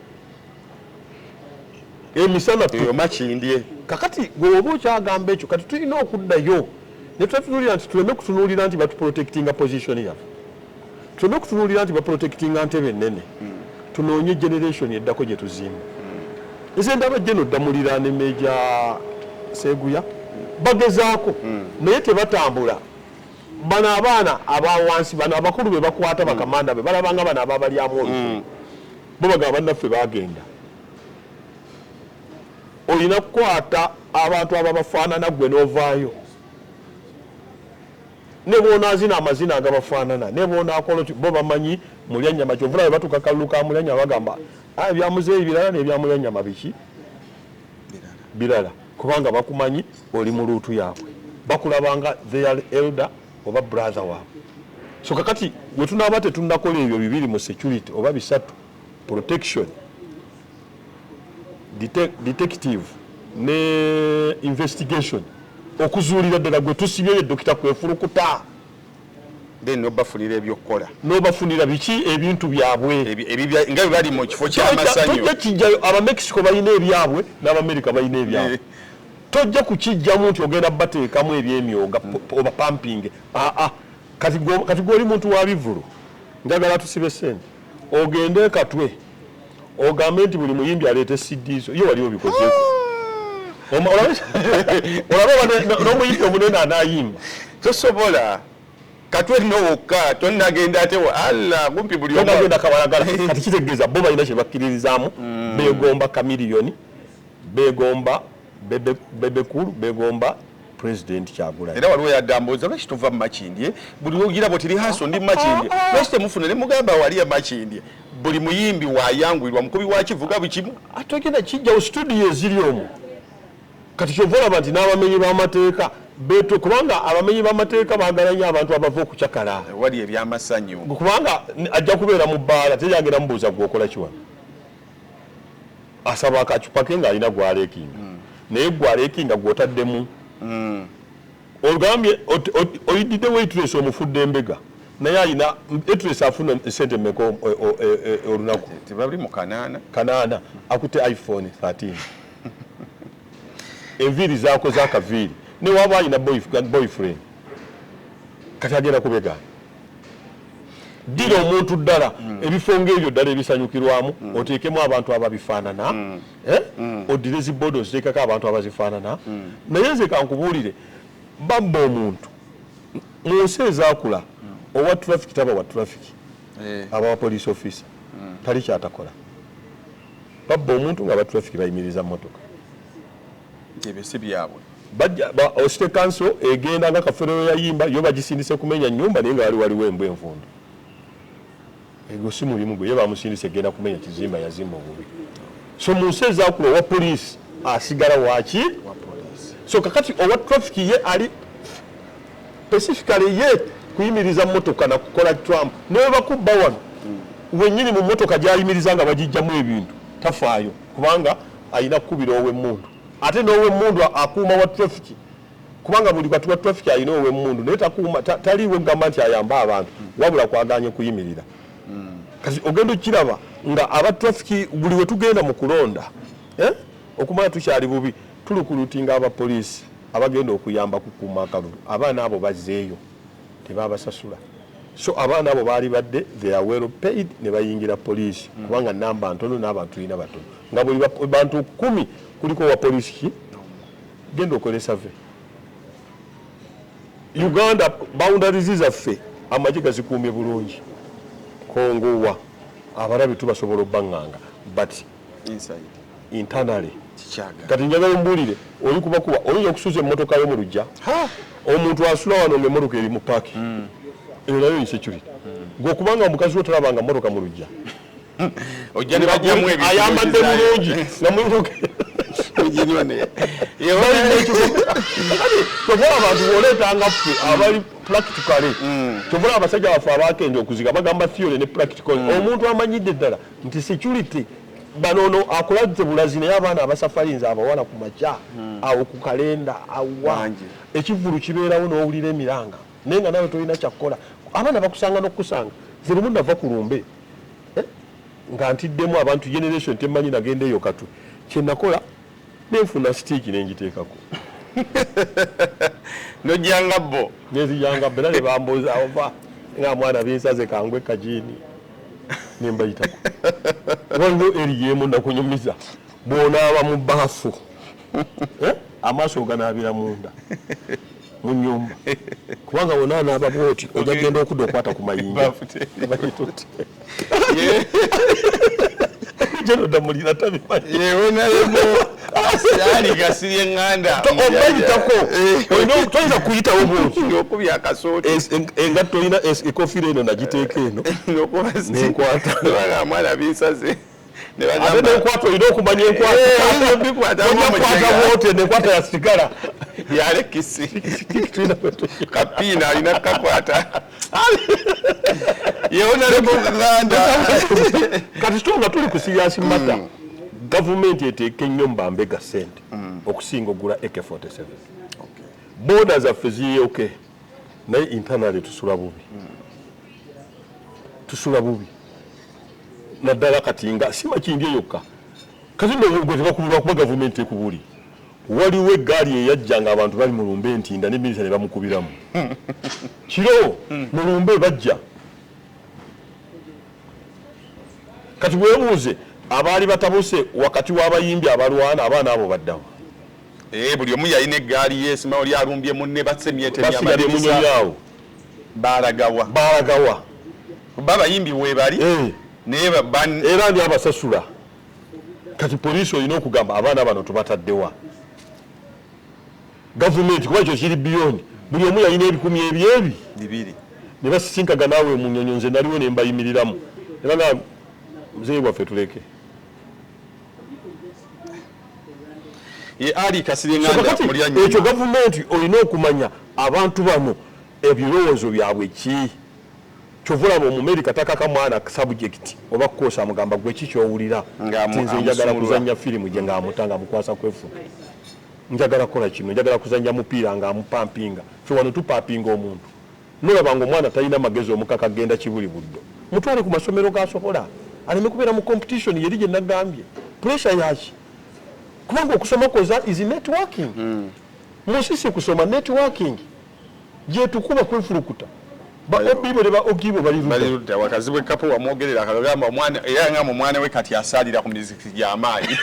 emisana makindye kakati gweoba okyagamba ekyo kati tulina okuddayo ne tutatunuulira nti tuleme kutunuulira nti batuprotectinga position yaffe tuleme kutunuulira nti baprotectinga ntebe ennene tunoonye generation eddako gye tuzimba ese ndaba jeno ddamulira ne Meja Seguya bagezaako naye tebatambula bano abaana abawansi bano abakulu be bakwata bakamanda be balabanga bano ababalyamu olufu bo bagamba bannaffe bagenda olina kukwata abantu ababafaanana gwe n'ovaayo ne bona azina amazina agabafaanana ne bona akola bo bamanyi mulya nnyama kyovula batukakalluka mulya nnyama bagamba bya muzeeyi birala n'ebya mulya nnyama biki birala kubanga bakumanyi oli mu luutu yaabwe bakulabanga their elder oba brother waabwe so kakati we tunaaba tetunnakola ebyo bibiri mu security oba bisatu protection detective ne investigation okuzuulira ddala gwe tusibye Dr. Kwefulukuta then nobafunira ebyokukola nobafunira biki ebintu byabwe nga bali mu kifo ky'amasanyo tojja kijjayo aba Mexico balina ebyabwe n'Amerika balina ebyabwe tojja kukijjamu nti ogenda bateekamu ebyemyoga oba pumping kati gwoli muntu wa bivulu njagala tusibe sente ogende Katwe ogambe nti buli muyimbi aleete CDs yo wali obikozeeko olaba n'omuyimbi omunene anayimba tosobola Katwe n'owokka tonnagenda ate alla kumpi buli onnagenda kabalagala kati kitegeeza bo balina kye bakkiririzaamu beegomba Chameleone beegomba Bebekulu beegomba President Kyagulanyi era waliwo yaddambuuza lwaki tuva mu Makindye buli ogira bwe tiri haso ndi Makindye lwaki temufuna ne mugamba wali Makindye buli muyimbi wayangwirwa mukubi wa kivuga bikimu atogenda kijja studio eziri omwo kati kyovolaba nti n'abamenyi b'amateeka beto kubanga abamenyi b'amateeka baagala nnyo abantu abava okucakala wali ebyamasanyu kubanga ajja kubeera mu bbaala teyagenda mubuuza gwokola kiwa asaba akacupa ke ng'alina gwaleekinga naye gwaleekinga gw'otaddemu ogambye oyididde waitress omufudde embega naye alina waitress afuna sente mmeka olunaku tebali mu kanaana akutte iPhone 13 enviiri zaako zakaviiri ne waba alina boyfriend kati agenda kubegana ddira omuntu ddala ebifo ng'ebyo ddala ebisanyukirwamu oteekemu abantu ababifaanana oddire zibodo oziteekako abantu abazifaanana naye nze kankubuulire babba omuntu mu nsi ezaakula owa traffic taba wa traffic aba wa police officer tali kyatakola babba omuntu nga aba traffic bayimiriza mmotoka ebyo si byabwe bajja osite council egenda nga kafero yayimba yo bagisindise kumenya nyumba naye nga waliwo embwa envundu ego si mulimu gwe ye bamusindise egenda kumenya kizimba yazimba obubi so mu nsi ezaakula owa police asigala waki so kakati owa traffic ye ali specifically ye kuyimiriza mmotoka na kukola Trump naye bakubba wano wennyini mu mmotoka gyayimiriza nga bagijjamu ebintu tafaayo kubanga alina kukubira ow'emmundu ate n'ow'emmundu akuuma wa traffic kubanga buli kati wa traffic alina ow'emmundu naye taliiwe gamba nti ayamba abantu wabula kwaganye kuyimirira kati ogenda okiraba nga aba traffic buli we tugenda mu kulonda okumala tukyali bubi tulukulutinga abapoliisi abagenda okuyamba kukuuma akalulu abaana abo bazzeeyo tebabasasula so abaana abo baali badde they are well paid ne bayingira poliisi kubanga namba ntono n'abantu tulina batono nga buli bantu 10 kuliko wa poliisi ki genda okola survey Uganda boundaries zaffe amagye gazikuumye bulungi kongowa abalabi tubasobola obbanganga but internally kati njagala mbulire oli kubakuba oyinza okusuza emmotoka yo mu lujja omuntu asula wano ng'emmotoka eri mu paaki eyo nayo insecurity gw'okubanga omukazi we tolabanga mmotoka mu lujja ayambadde bulungi nga mmotoka tovola abantu b'oleetanga ffe abali practically tovola abasajja baffe abakenje okuziga bagamba theory ne practical omuntu amanyidde ddala nti security banono akulaze bulazi naye abaana abasafalinze abawala ku makya awo ku kalenda awa ekivulu kibeerawo n'owulira emiranga naye nga nawe tolina kyakkola abaana bakusanga n'okukusanga ze lumu nava ku lumbe nga ntiddemu abantu generation temanyi nagenda eyo Katwe kyenakola nenfuna sitiiki nengiteekako nojjanga bo nezijanga bera ne bambuuza ova nga mwana binsaze kangwe kajiini nembayitako waliwo eri yemu nakunyumiza bw'onaaba mu baafu amaaso oganaabira munda mu nnyumba kubanga wonaanaaba bwoti ojja genda okudda okwata ku mayinja jeno damulira tabimanyi yewe nalebo Ali Kasirye nganda obayitako toyinza kuyitawo bungi ngokubya akasooti engatto olina ekofira eno nagiteeka eno nenkwata mwana bisaze ate nenkwata olina okumanya enkwata wote nenkwata yasigala yalekisi kapiina alina kakwata yewonalebo nganda kati tutonga tuli ku serious matter gavumenti eteeka ennyo mbambega ssente okusinga ogula AK47 boda zaffe ziyoke naye internally tusula bubi naddala kati nga simakindi yokka kati nogwe tebakulira kuba gavumenti ekubuli waliwo eggaali eyajjanga abantu bali mulumbe ntinda ne minisita ne bamukubiramu kiro mulumbe bajja kati bwebuuze abaali batabuse wakati w'abayimbi abalwana abaana abo baddawo buli omu yalina eggaali yeesima oli alumbye munne basigadde munyonyawo balagawa babayimbi webali naye era ndi abasasula kati poliisi olina okugamba abaana bano tubataddewa gavumenti kuba ekyo kiri biyoni buli omu yalina ebikumi bibiri ne basisinkaga naawe mu nnyonyo nze naliwo ne mbayimiriramu era nga muzeeyi waffe tuleke Ali Kasirye nganda mulyanyi ekyo gavumenti olina okumanya abantu bano ebirowoozo byabwe ki kyovulaba Omumerika takaka mwana subject oba kkosa amugamba gwe kikyowulira nze njagala kuzanya firimu gye ng'amutanga mukwasa kwefuga njagala kukola kino njagala kuzanya mupiira ng'amupampinga fe wano tupampinga omuntu nolabanga omwana talina magezi omukaka genda kibuli buddo mutwale ku masomero g'asobola aleme kubeera mu competition yeri gye nagambye pressure yaki kubanga okusoma koza is networking musisi kusoma networking gye tukuba kwefulukuta ba obibo ne ba ogibo bali wakazi bwe kapo wamwogerera akagamba omwana era ngamba omwana we kati asalira ku miziki gy'amaanyi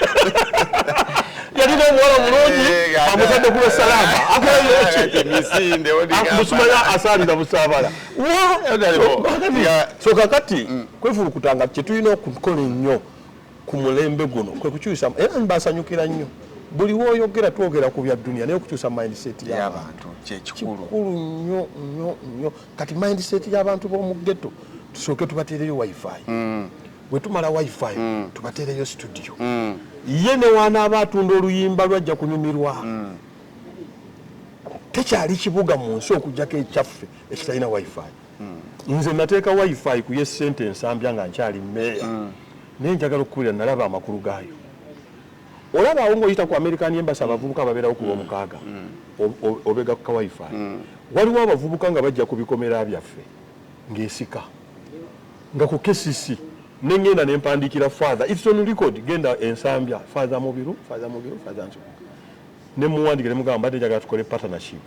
yalina omwana mulungi amutadde kuba salama emisinde akusumanya asalira busaabala so kakati kwefulukutanga kyetulina okukola ennyo ku mulembe guno kwe kukyusa era mbasanyukira nnyo buli woyogera twogera ku bya dunia naye okukyusa mindset y'abantu kyekikulu nnyo kati mindset y'abantu b'omu ghetto tusooke tubateereyo wifi bwe tumala wifi tubateereyo studio ye ne wanaaba atunda oluyimba lwajja kunyumirwa tekyali kibuga mu nsi okugjako ekyaffe ekitalina wifi nze nateeka wifi ku ye ssente ensambya nga nkyali mmeeya naye njagala okukubira nalaba amakulu gaayo olaba awo ng'oyita ku American Embassy abavubuka ababeerawo ku lwomukaaga obega ku wifi waliwo abavubuka nga bajja ku bikomera byaffe ng'esika nga ku KCC nengenda nempandiikira father it's on record genda ensambya father mubiru ne muwandikire mugamba mbadde njagala tukole partnership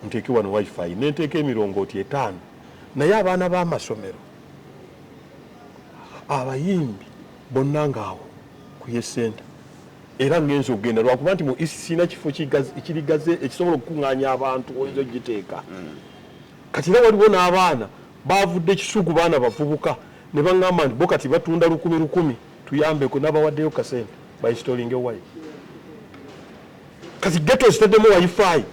nteeke wano wifi nenteeka emirongooti 5 naye abaana b'amasomero abayimbi bonna ngaawo ku yesenta era ngenza okugenda lwakuba nti mu siina kifo ekirigaze ekisobola okukuŋŋaanya abantu oyinza okugiteeka kati era waliwo n'abaana baavudde ekisugu baana bavubuka ne baŋŋamba nti bo kati batunda 1,000 tuyambeko n'abawaddeyo kasente bainstolinge wifi kati ghetto zitaddemu wifi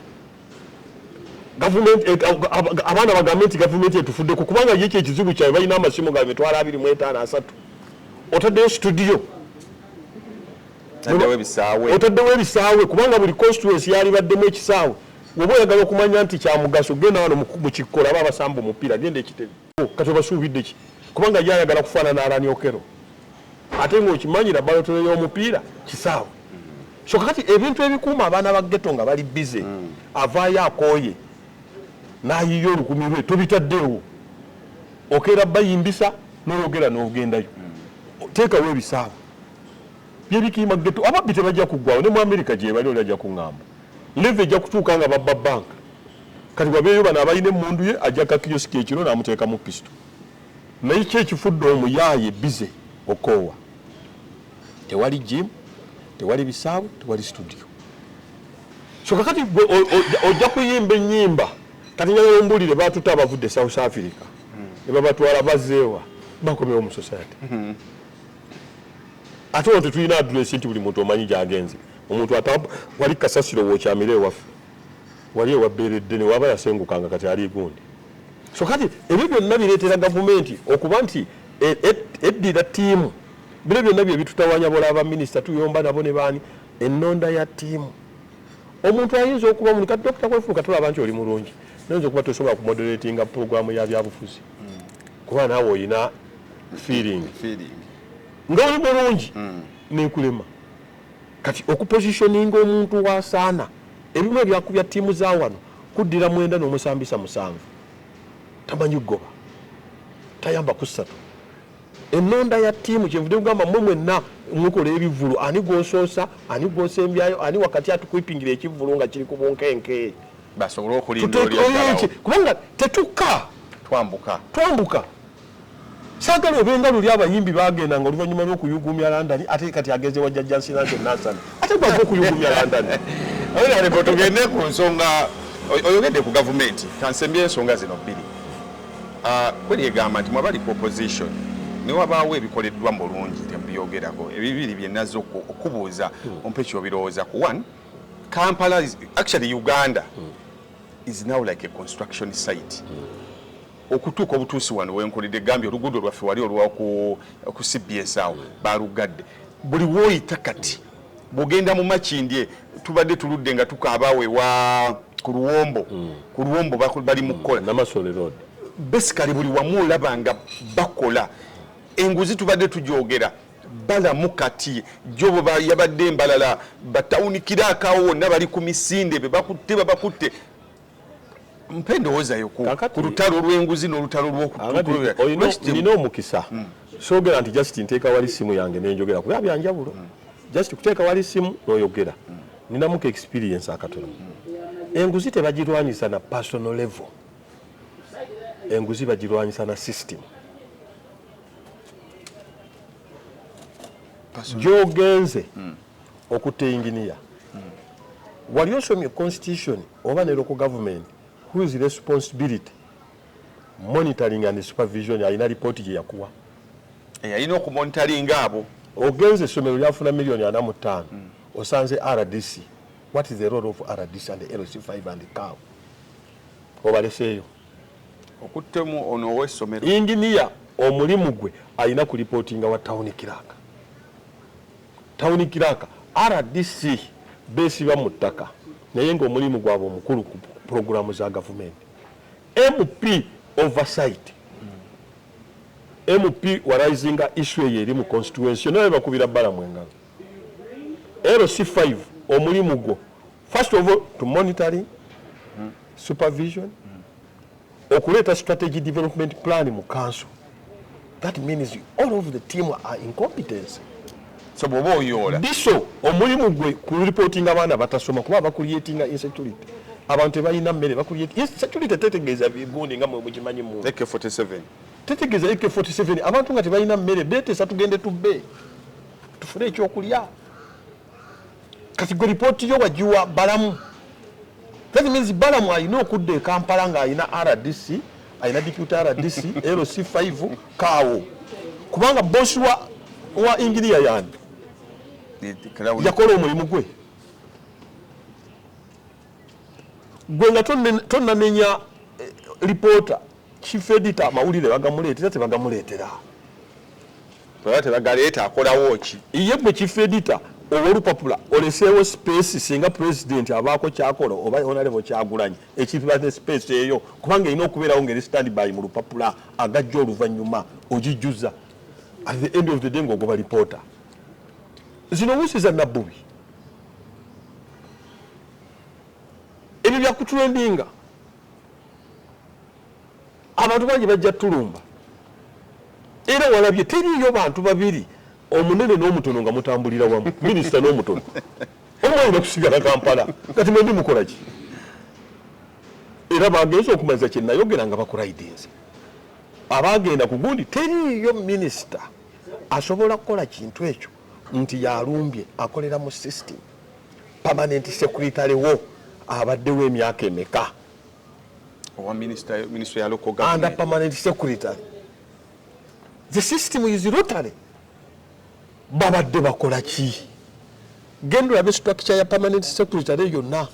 abaana bagambe nti gavumenti etufuddeko kubanga yeki ekizibu kyawe balina amasimu ga 25 otaddeyo studio otaddewo ebisaawe kubanga buli constituency yali baddemu ekisaawe woba oyagala okumanya nti kyamugaso genda wano mu kikkola aba abasamba omupiira genda ekitebe kati obasuubidde ki kubanga ye ayagala kufaanana Alani Okello ate ng'okimanyira balotole y'omupiira kisaawe so kakati ebintu ebikuuma abaana ba ghetto nga bali bize avaayo akooye n'ayiyo olukumi lwe tobitaddewo okeera bayimbisa n'oyogera n'ogendayo teekawo ebisaawe byebikiima ghetto ababbi tebajja kuggwawo ne mu Amerika gye bali oli ajja kuŋŋamba leve ejja kutuuka nga babba banka kati wabeeyo bano abalina emmundu ye ajja kakiyosiki ekiro n'amuteekamu pisto naye ki ekifudde omuyaaye bize okoowa tewali gym tewali bisaawe tewali studio so kakati ojja kuyimba ennyimba kati njagala ombulire baatuta abavudde South Africa ne babatwala bazzeewa bakomewo mu society ate ono tetulina adresi nti buli muntu omanyi gyagenze omuntu wali kasasiro wokyamire ewaffe wali ewabbeeredde ne waba yasengukanga kati ali gundi so kati ebyo byonna bireetera gavumenti okuba nti eddira ttiimu bino byonna bye bitutawanya bola abaminisita tuyomba nabo ne baani ennonda ya ttiimu omuntu ayinza okuba muli kati Dr. Kwefuuka tulaba nti oli mulungi nayinza okuba tosobola kumoderatinga puroguramu ya byabufuzi kuba naawe oyina feeling nga oli mulungi nekulema kati okupositioninga omuntu wasaana ebimu ebyakubya ttiimu za wano kuddira 9 n'omusambisa 7 tamanyi goba tayamba ku 3 ennonda ya ttiimu kyenvudde kugamba mmwe mwenna mukola ebivulu ani gwosoosa ani gwosembyayo ani wakati atukwipingira ekivulu nga kiri ku bunkenke basobola okulinda oli kubanga tetukka twambuka saagala obenga luli abayimbi bagenda nga oluvannyuma lw'okuyugumya London ate kati ageze wa Jajja Nsinazo Nansana ate gwava okuyugumya London olwo tugende ku nsonga oyogedde ku gavumenti kansembye ensonga zino bbiri kweri egamba nti mwabali ku opposition ne wabaawo ebikoleddwa mu bulungi temubyogerako ebibiri bye nazo okubuuza ompe kyobirowooza ku one Kampala actually Uganda is now like a construction site okutuuka obutuusi wano wenkoledde gambye oluguudo lwaffe wali olwa ku CBS awo balugadde buli woyita kati bugenda mu Makindye tubadde tuludde nga tukaabawe wa ku Luwombo bali mu kukola Namasole Road basically buli wamu olaba nga bakola enguzi tubadde tujogera balamu kati jobo yabadde embalala batawunikira akawo wonna bali ku misinde babakutte mpendowoozayo ku lutalo lw'enguzi n'olutalo lw'okutuulina omukisa soogera nti just nteeka wali simu yange nenjogera kuba byanjawulo just kuteeka wali simu n'oyogera ninamuka experience akatono enguzi tebagirwanyisa na personal level enguzi bagirwanyisa na system gyogenze okutta inginiya wali osomye constitution oba ne local government who is responsibility monitoring and supervision alina report gye yakuwa alina okumonitoringa abo ogenze essomero lyafuna $45,000,000 osanze RDC what is the role of RDC and the LC5 and the CAO obaleseeyo okuttemu ono ow'essomero inginiya omulimu gwe alina ku reportinga wa town kiraka RDC besiba mu ttaka naye ng'omulimu gwabwe omukulu ku programu za gavumenti MP oversight MP warayizinga issue eyo eri mu constituency naye bakubira bbala mwengalo LC5 omulimu gwo first of all to monitoring supervision okuleeta strategy development plan mu council that means all of the team are incompetent so bwoba oyoola diso omulimu gwe ku reporting abaana batasoma kuba bakuliyetinga insecurity abantu tebalina mmere bakuliyetinga insecurity tetegeeza bigundi nga mwe mukimanyi mu AK47 tetegeeza AK47 abantu nga tebalina mmere beetesa tugende tubbe tufune ekyokulya kati gwe ripooti yo wagiwa balamu that means balamu alina okudda e Kampala nga alina RDC alina deputy RDC LC5 kaawo kubanga bosi wa inginiya yani yakola omulimu gwe nga tonnanenya reporter chief editor amawulire bagamuleetera tebagamuleetera tebagaleeta akolawo ki ye gwe chief editor olw'olupapula oleseewo space singa president abaako kyakola oba honorable Kyagulanyi ekibadde space eyo kubanga erina okubeerawo ngeri standby mu lupapula agajja oluvannyuma ogijjuza at the end of the day ng'ogoba reporter zino wusi za nabbubi ebyo byakutrendinga abantu bangi bajja tulumba era walabye teriyo bantu babiri omunene n'omutono nga mutambulira wamu minisita n'omutono omwali bakusigala Kampala kati mwendi mukola ki era bagenza okumaliza kye nayogera nga bakulaidinze abagenda ku gundi teriyo minisita asobola kukola kintu ekyo nti yalumbye akolera mu system permanent secretary wo abaddewo emyaka emeka owa minister ya local government under permanent secretary the system is rotary babadde bakola ki genda olabe structure ya permanent secretary yonna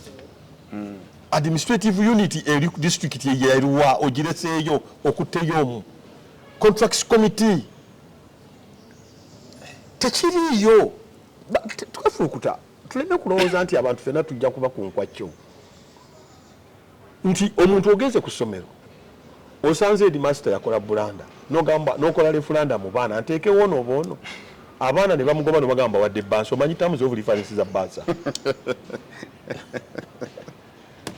administrative unit eri district yeruwa ogireseeyo okutteyo omu contracts committee tekiriyo tukafuukuta tuleme kulowooza nti abantu fena tujja kuba ku nkwakyo nti omuntu ogenze ku ssomero osanze headmaster yakola bulanda nogamba nokola referendum mu baana nteekewo n'oboono abaana ne bamugoba ne bagamba wadde bansi omanyi terms of reference za bansa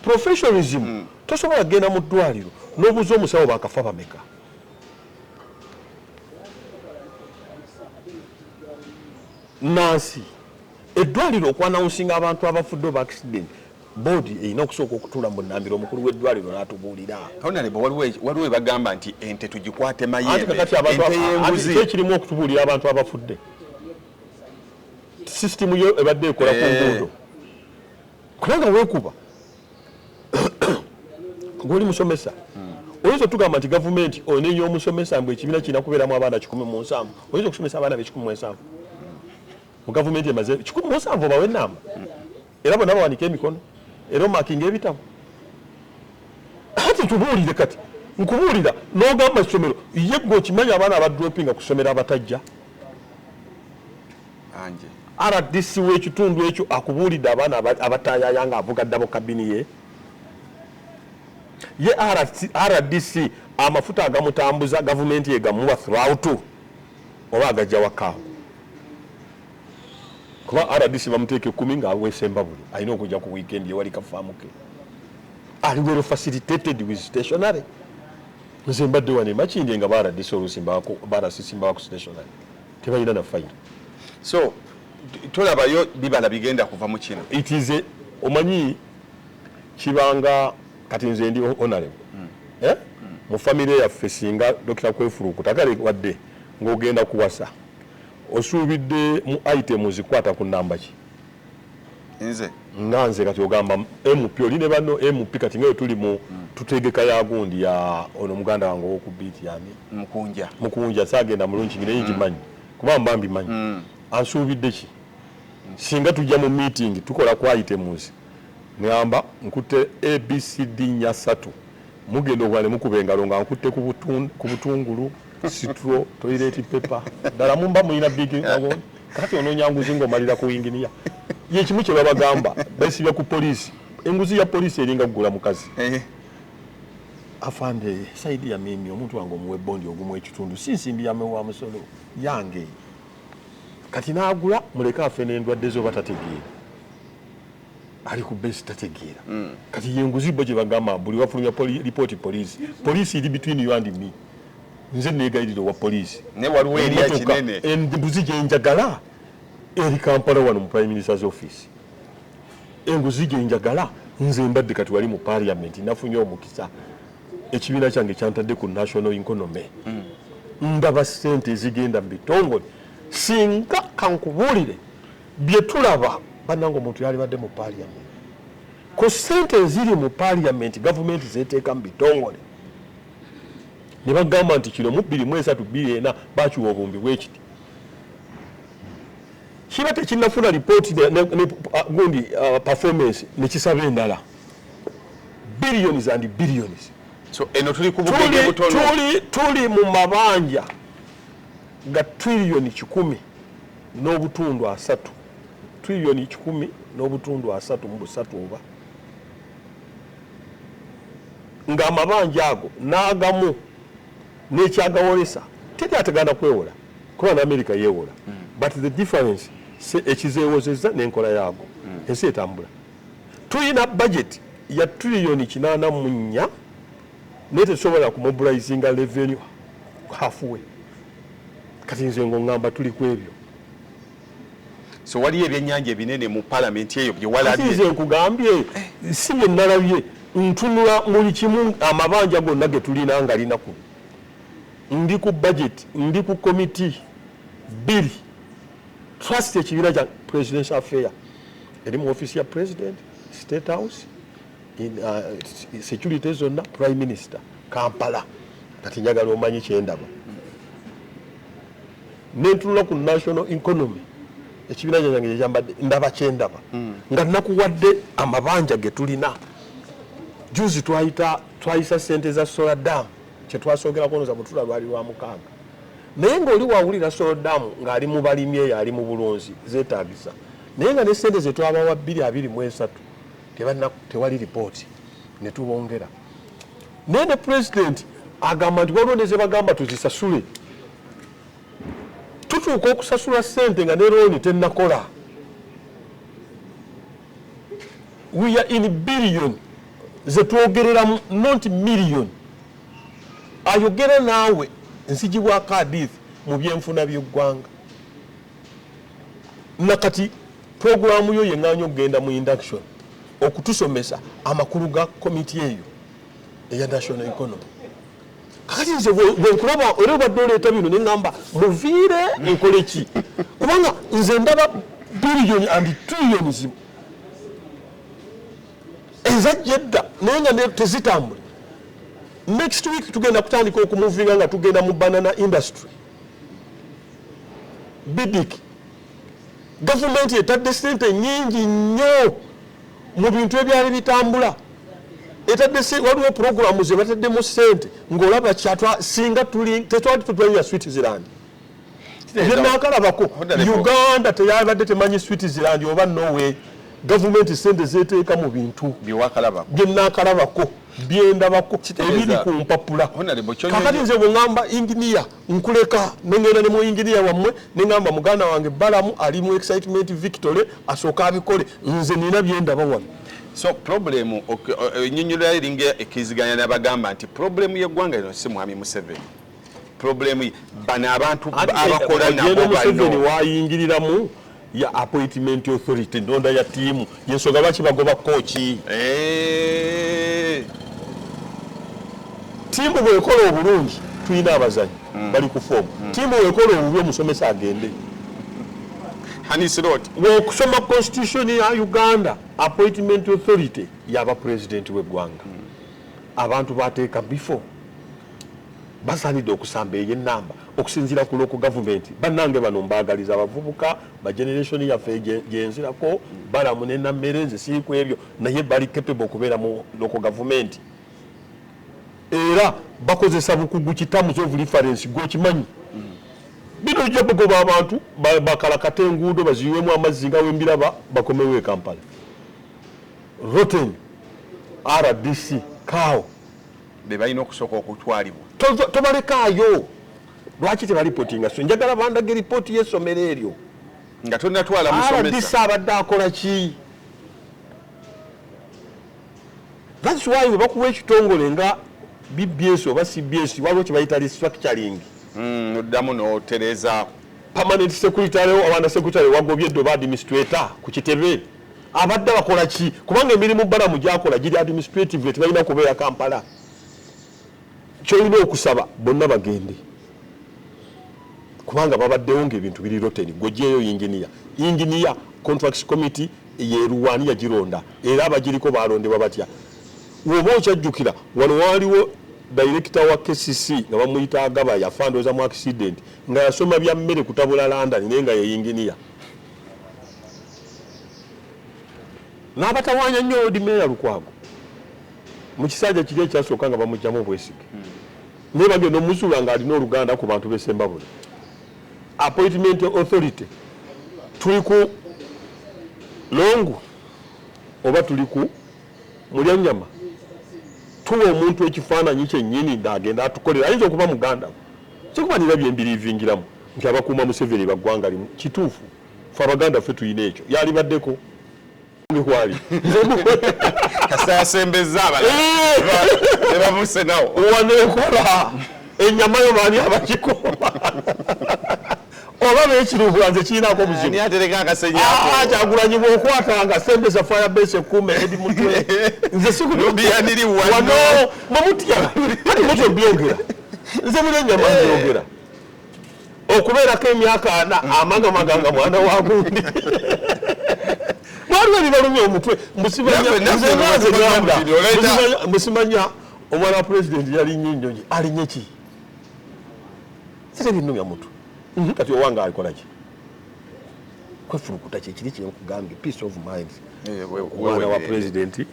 professionalism tosobola kugenda mu ddwaliro n'obuuza omusawo bakafa bameka nansi eddwaliro okwanawunsinga abantu abafudde oba accident boodi erina okusooka okutuula mu nnambiro omukulu w'eddwaliro n'atubuulira waliwo bagamba nti ente tugikwate mayembe ente y'enguzi ekirimu okutubuulira abantu abafudde sisitimu yo ebadde ekola ku nguudo kubanga weekuba ng'oli musomesa oyinza otugamba nti gavumenti onenya omusomesa mbwe ekibiina kirina kubeeramu abaana 17 oyinza okusomesa abaana be 17 mu gavumenti emaze 17 bawe ennamba era bonna bawanika emikono era omakinga ebitabo ati tubuulire kati nkubuulira n'ogamba essomero ye gwe okimanya abaana abadropinga ku ssomero abatajja anje RDC w'ekitundu ekyo akubuulidde abaana abatayaya nga avuga ddabo kabini ye RDC amafuta agamutambuza gavumenti egamuwa throughout oba agajja wakaawo kuba RDC bamuteeke 10 nga aweesemba buli alina okujja ku weekend ewali kafaamu ke ali well facilitated with stationary nze mbadde wane makindi nga RDC olusimbako barasisimba ku stationary tebalina na fine so tolabayo bibala bigenda kuva mu kino it is omanyi kibanga kati nze ndi honorable mu family yaffe singa Dr. Kwefurukuta kale wadde ng'ogenda kuwasa osuubidde mu item zikwata ku namba ki nze nanze kati ogamba MP oline bano MP kati ngayo tuli mu tutegeka ya gundi ya ono muganda wange w'okubiti yani mukunja sagenda mulungi ngine yingi manyi kuba mbambi manyi ansuubidde ki singa tujja mu meeting tukola ku items ngamba nkutte ABCD nya 3 mugendo gwale mukubengalo nga nkutte ku butungulu citro toilet paper dala mumba mulina big ago kati ononyanguzi ngo malira ku engineer ye kimu kye babagamba basibya ku police enguzi ya police eringa kugula mukazi afande saidi ya mimi omuntu wange omuwe bondi ogumwe ekitundu sinsimbi ya mewa musolo yange kati naagula muleka afene endwadde zo batategeera ali ku base tategeera kati yenguzi bo gye bagamba buli wafulumya report police ili between you and me nze negayirira wa police ne waliwo eriya kinene enguzi gye njagala eri Kampala wano mu prime minister's office enguzi gye njagala nze mbadde kati wali mu parliament nafunye omukisa ekibiina kyange kyantadde ku national economy ndaba ssente zigenda mu bitongole singa kankubuulire bye tulaba bannange omuntu yali badde mu parliament ko ssente ziri mu parliament gavumenti zeteeka mu bitongole ne bagamba nti kino mu 2324 bakiwa obumbi bwekiti kiba tekinnafuna lipooti gundi performance nekisaba endala billions and billions so eno tuli ku bugenge butono tuli mu mabanja ga trillion 10 n'obutundu 3 trillion 10 n'obutundu 3 mu 3 oba nga amabanja ago n'agamu n'ekyagawolesa teri ategana kwewola kuba n'Amerika yeewola but the difference ekizeewozezza n'enkola yaago ensi etambula tulina budget ya trillion 84 naye tetusobola kumobilizinga revenue halfway kati nze ng'ongamba tuli ku ebyo so waliyo ebyennyanja ebinene mu parliament eyo bye walabye nze nkugambye si bye nalabye ntunula muli kimu amabanja gonna ge tulina nga linaku ndi ku budget ndi ku committee bill trust ekibiina kya presidential affair eri mu office ya president state house in security zonna prime minister Kampala kati njagala omanyi kyendaba nentunula ku national economy ekibiina kyange kyambadde ndaba kyendaba nga nakuwadde amabanja ge tulina juzi twayisa sente za solar dam kyetwasoogera kunoza butula lwali lwa 6 naye ng'oli wawulira solar dam ng'ali mu balimi eyo ali mu bulunzi zeetaagisa naye nga ne sente ze twabawa 223 tewali ripooti ne tubongera naye ne president agamba nti waliwo ne ze bagamba tuzisasule tutuuka okusasula sente nga ne looni tennakola. We are in billion ze twogereramu not million. Ayogera naawe nsijibwako hadithi mu byenfuna by'eggwanga nakati programu yo yeŋŋaanya okugenda mu induction okutusomesa amakulu ga komiti eyo eya national economy. Kakati nze bwenkulaba era obadde oleeta bino ne ŋŋamba muviire enkole ki kubanga nze ndaba billion and trillions ezajja edda naye nga tezitambule. Next week tugenda kutandika okumuvinga nga tugenda mu banana industry. Bidik gavumenti etadde sente nyingi nnyo mu bintu ebyali bitambula. Waliwo programu ze bataddemu sente ng'olaba kyatwa singa tetwali tutwalira Switzerland. Byenaakalabako Uganda teyabadde temanyi Switzerland oba Norway. Gavumenti sente zeteeka mu bintu byenaakalabako byendabako ebiri ku mpapula. Kakati nze bwe ŋŋamba inginiya nkuleka nengenda ne mu inginiya wammwe ne ŋŋamba muganda wange Balamu ali mu excitement Victory asooka abikole nze nina byendaba wano. So problem nyinyula eringa ekiziganya n'abagamba nti problem y'eggwanga lino si Mwami Museveni. Problem bana abantu abakola nabo Museveni wayingiriramu ya appointment authority ndonda ya tiimu yensonga lwaki bagoba kochi. Tiimu bwekola obulungi tulina abazanyi bali ku fomu. Tiimu bwekola obubi omusomesa agende. Okusoma constitution ya Uganda appointment authority yaba president w'eggwanga. Abantu bateeka before basaanidde okusamba eyo ennamba okusinziira ku local government. Bannange bano mbaagaliza abavubuka ba generation yaffe gyenzirako Balamu ne Nammere nze siiko ebyo naye bali capable okubeera mu local government. Era bakozesa bukugu kitamu of reference gwokimanyi. Bino ojja kugoba abantu bakalakata enguudo baziyiwemu amazzi nga wembiraba bakomewo e Kampala. Rotten RDC kao be balina okusooka okutwalibwa. Tobalekaayo lwaki tebalipotinga so njagala bandage ripooti y'essomero eryo nga tonnatwala musomesa. RDC abadde akola ki? That's why we bakuwa ekitongole nga BBS oba CBS waliwo kye bayita restructuring. Oddamu n'otereeza permanent secretary owana secretary wagobye eddo ba administrator ku kitebe abadde bakola ki? Kubanga emirimu Balamu gyakola giri administrative tebalina kubeera Kampala. Kyolina okusaba bonna bagende kubanga babaddewo ng'ebintu biri rotten. Gwejeeyo inginiya contracts committee yeeruwaani yagironda era abagiriko balondebwa batya. Woba okyajjukira wano waaliwo director wa KCC nga bamuyita Agaba yafa ndowooza mu accident nga yasoma bya mmere kutabula London naye nga ye inginiya. N'abatawaanya nnyo Lord Mayor Lukwago mu kisajja kiri ekyasooka nga bamugyamu obwesige. Naye bagenda omuzuula ng'alina oluganda ku bantu b'Essembabule. Appointment authority tuli ku Longu oba tuli ku Mulyanyama tuwa omuntu ekifaananyi kyennyini ng'agenda atukolera ayinza okuba muganda kikumanira byembiriivingiramu nti abakuuma Museveni baggwanga limu kituufu fe abaganda ffe tuyina ekyo yalibaddeko kwali kasasembeza abalala ne bavuse nawo waneekola ennyama yo baani abakikuuma oba beekiruhula nze kirinaako obuzibu atereka akasenyako Kyagulanyi bw'okwatanga sembeza firebase ekuuma edi mutwe nze sikubiyaniri wano mumutya kati mutyo byogera nze muli ennyama nbyogera okubeerako emyaka 4 amagamaga mwana wa gundi waliwo ebibalumya omutwe musimanya omwana wa president yali nnyinnyonyi alinye ki sire binnumya mutwe kati owanga alikola ki kwefulukuta kyekiri kyenkugambye peace of mind omwana wa president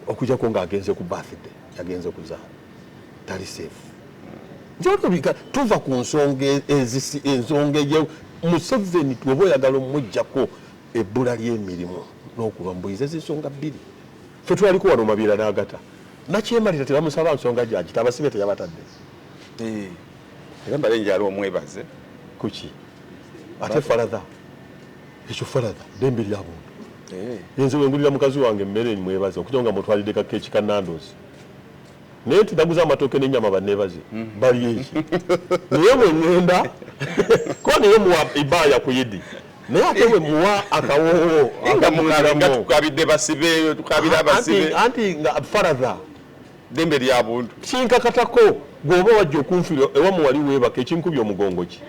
okujjako ng'agenze ku birthday yagenze kuzaala tali safe njolobika tuva ku nsonga ensonga eyo Museveni tuoba oyagala omujjako ebbula ly'emirimu n'okulomboyiza z'ensonga bbiri ffe twaliko wano Mabiira n'Agata nakyemalira tebamusaba nsonga gyaki tabasibe teyabatadde egamba lenje ali omwebaze kuki ate faladha ekyo faladha ddembe lyabuntu yenze wengulira mukazi wange emmere mwebaze okuja nga mutwalidde kakeeki ka Nando's naye nti naguza amatooke n'ennyama banneebaze bali eki naye bwe ŋŋenda kuba naye muwa ibaaya ku yidi naye ate bwe muwa akawoowo nga tukabidde basibe tukabira abasibe anti nga faladha ddembe lya buntu kinkakatako gwoba wajja okunfira ewamu wali weebaka ekinkubya omugongo ki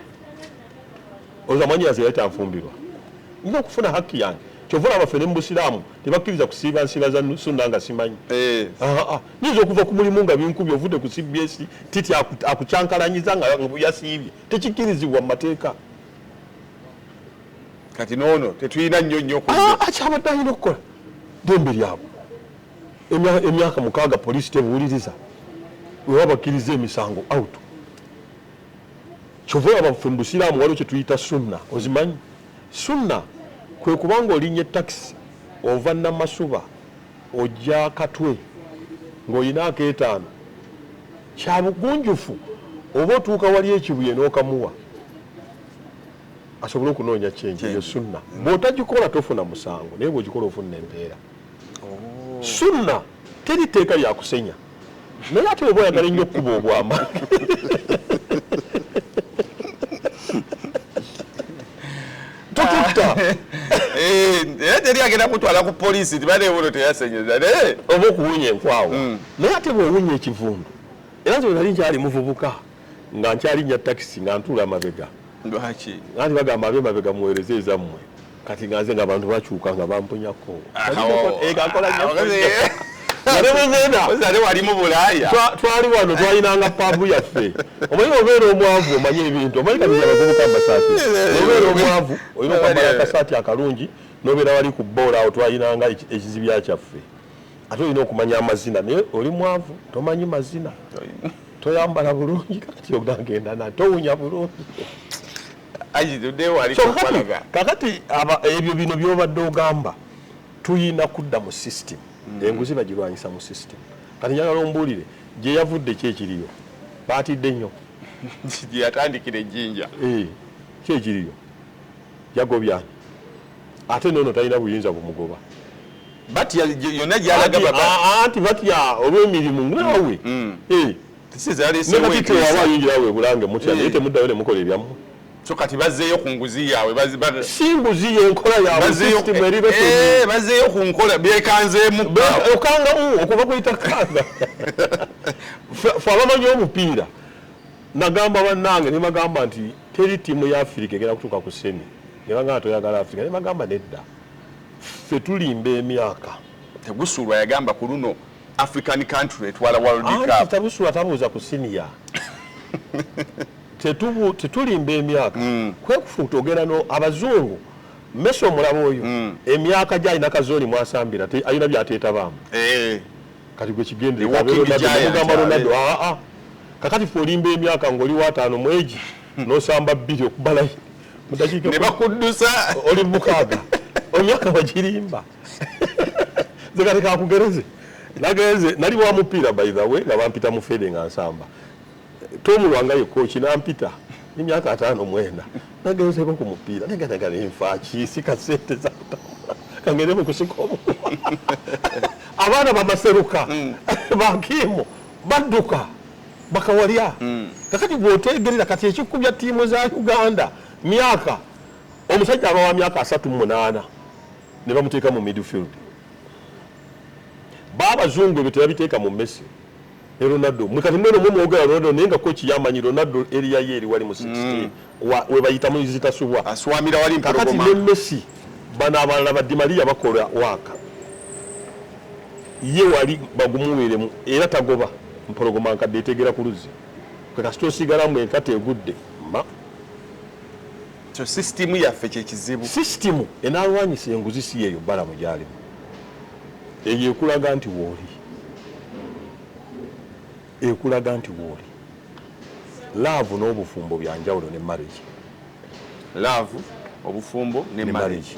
ozamanyi yaziraita nfumbirwa nina okufuna hakki yange kyova olaba ne mu busiraamu tebakkiriza kusiiba nsiba za sunna nga simanyi nyinza okuva ku mulimu nga binkubya ovudde ku CBS titi akucyankalanyiza nga yasiibye tekikkirizibwa mu mateeka kati noono tetulina nnyo akyabadde alina okukola ddembe lyabwe emyaka 6 poliisi tebuwuliriza wewabakkiriza emisango out kyova olaba ffe mu busiraamu waliwo kye tuyita sunna ozimanyi sunna kwe kubanga olinnya taxi ova Namasuba ojja Katwe ng'olina akeetaano kya bugunjufu oba otuuka wali ekibuye n'okamuwa asobole okunoonya kyenje eyo sunna bw'otagikola tofuna musango naye bw'ogikola ofuna empeera sunna teri tteeka lya kusenya naye ate oba oyagala ennyo okkuba obwama totutta teri agenda kutwala ku poliisi tibaneebuno teyasenyeza naye oba okuwunya enkwawa naye ate bwewunya ekivundu era nze nali nkyali muvubuka nga nkyalinnya takisi nga ntuula amabega lwaki anti bagamba abe mabega muweereze ezammwe kati nga nze nga abantu bakyuka nga bampunyako ozale wali mu Bulaaya twali wano twalinanga paabu yaffe omanyi obeera omwavu omanye ebintu omanyi kati abavubuka amasaati obeera omwavu olina okwambala akasaati akalungi n'obeera wali ku boola awo twalinanga ekizibya kyaffe ate olina okumanya amazina naye oli mwavu tomanyi mazina toyambala bulungi kati ogagenda na towunya bulungi kakati ebyo bino byobadde ogamba tuyina kudda mu system enguzi bagirwanyisa mu system kati njagala ombuulire gye yavudde kyekiriyo baatidde nnyo gye yatandikira ejjinja kyekiriyo yagobyani ate noono talina buyinza bumugoba batya yonna gyalaga anti batya olw'emirimu naawe nekatitewawa ayingirawo ebulange mutya naye temuddayo ne mukola ebyammwe so kati bazzeeyo ku nguzi yaabwe si nguzi yenkola yaabwe bazzeeyo ku nkola bekanzeemu okangamu okuva kuyita kanga fe abamanyi omupiira nagamba bannange ne bagamba nti teri ttiimu ya Afirika egenda kutuuka ku semi ne bagamba toyagala Afirika ne bagamba nedda ffe tulimba emyaka tebusulwa yagamba ku luno African country etwala World Cup tebusulwa tabuuza ku senior tetulimba emyaka kwekufuuta ogenda no abazungu Messi omulaba oyo emyaka gyalina kazooni mwasambira alina byateetabaamu kati gwe kigendegamba Ronaldo kakati fe olimba emyaka ng'oli w'ataano mwegi n'osamba 2 okubalayo mudakiika ne bakuddusa oli 6 emyaka bagirimba zekati kakugereze nagenze nali wa mupiira by the way nga bampita mu fede nga nsamba tomulwangayo kochi nampita n'emyaka 5-9 nagenzeko ku mupiira neganaga nenfa kisi kasente zakutambula kangere mukusikomo abaana bamaseruka bankimu badduka bakawalya kakati bwotegerera kati ekikubya ttiimu za Uganda myaka omusajja aba wa myaka 38 ne bamuteeka mu midfield babazungu ebyo tebabiteeka mu Messi ne Ronaldo mukati mweno mwogera Ronaldo nenga kochi yamanyi Ronaldo area yeri wali mu 16 we bayita mu zitasubwa aswamira wali kakati ne Messi bana abalala ba Di Maria bakola waka ye wali bagumuwiremu era tagoba mpologoma nkadde etegera ku luzi kakasito sigala mu enkate egudde so system yaffe kyekizibu system enaalwanyisa enguzi si yeyo bala mugyalimu eyo ekulaga nti wooli laavu n'obufumbo byanjawulo ne marriage. love obufumbo ne marriage.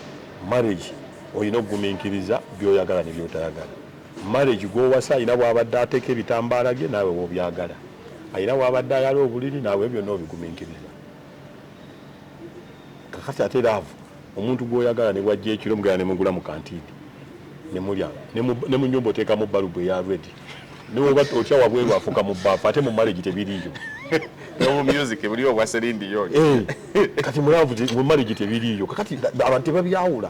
Marriage olina okugumiikiriza byoyagala ne byotayagala. Marriage gw'owasa ayina bw'abadde ateeka ebitambaala bye naawe w'obyagala, ayina bw'abadde ayala obuliri naawe byonna obigumiikiriza. Kakati ate laavu omuntu gw'oyagala ne bwajja ekiro mugala ne mugula mu kantiini ne mulya ne mu nnyumba oteekamu balubu eya redi niwoba otya wabweru afuka mu bbaafu ate mu marriage tebiriiyo. no music buliyo bwa Celine Dion. Kati mu laavu mu marriage tebiriiyo. Kakati abantu tebabyawula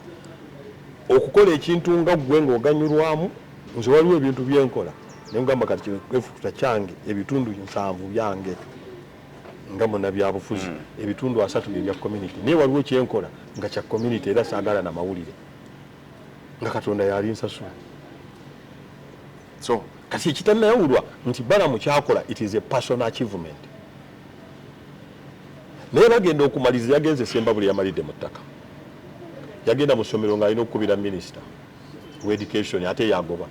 okukola ekintu nga ggwe ng'oganyulwamu nze waliwo ebintu byenkola ne ngamba kati kwefukuta kyange ebitundu 7 byange nga munnabyabufuzi ebitundu 3 ebya community naye waliwo kyenkola nga kya community era saagala na mawulire nga Katonda yali nsasula. So kati ekitannayawulwa nti bala mukyakola it is a personal achievement. Naye bagenda okumaliza yagenze Semba buli yamalidde mu ttaka yagenda mu ssomero ng'alina okukubira minisita wa education ate yagoba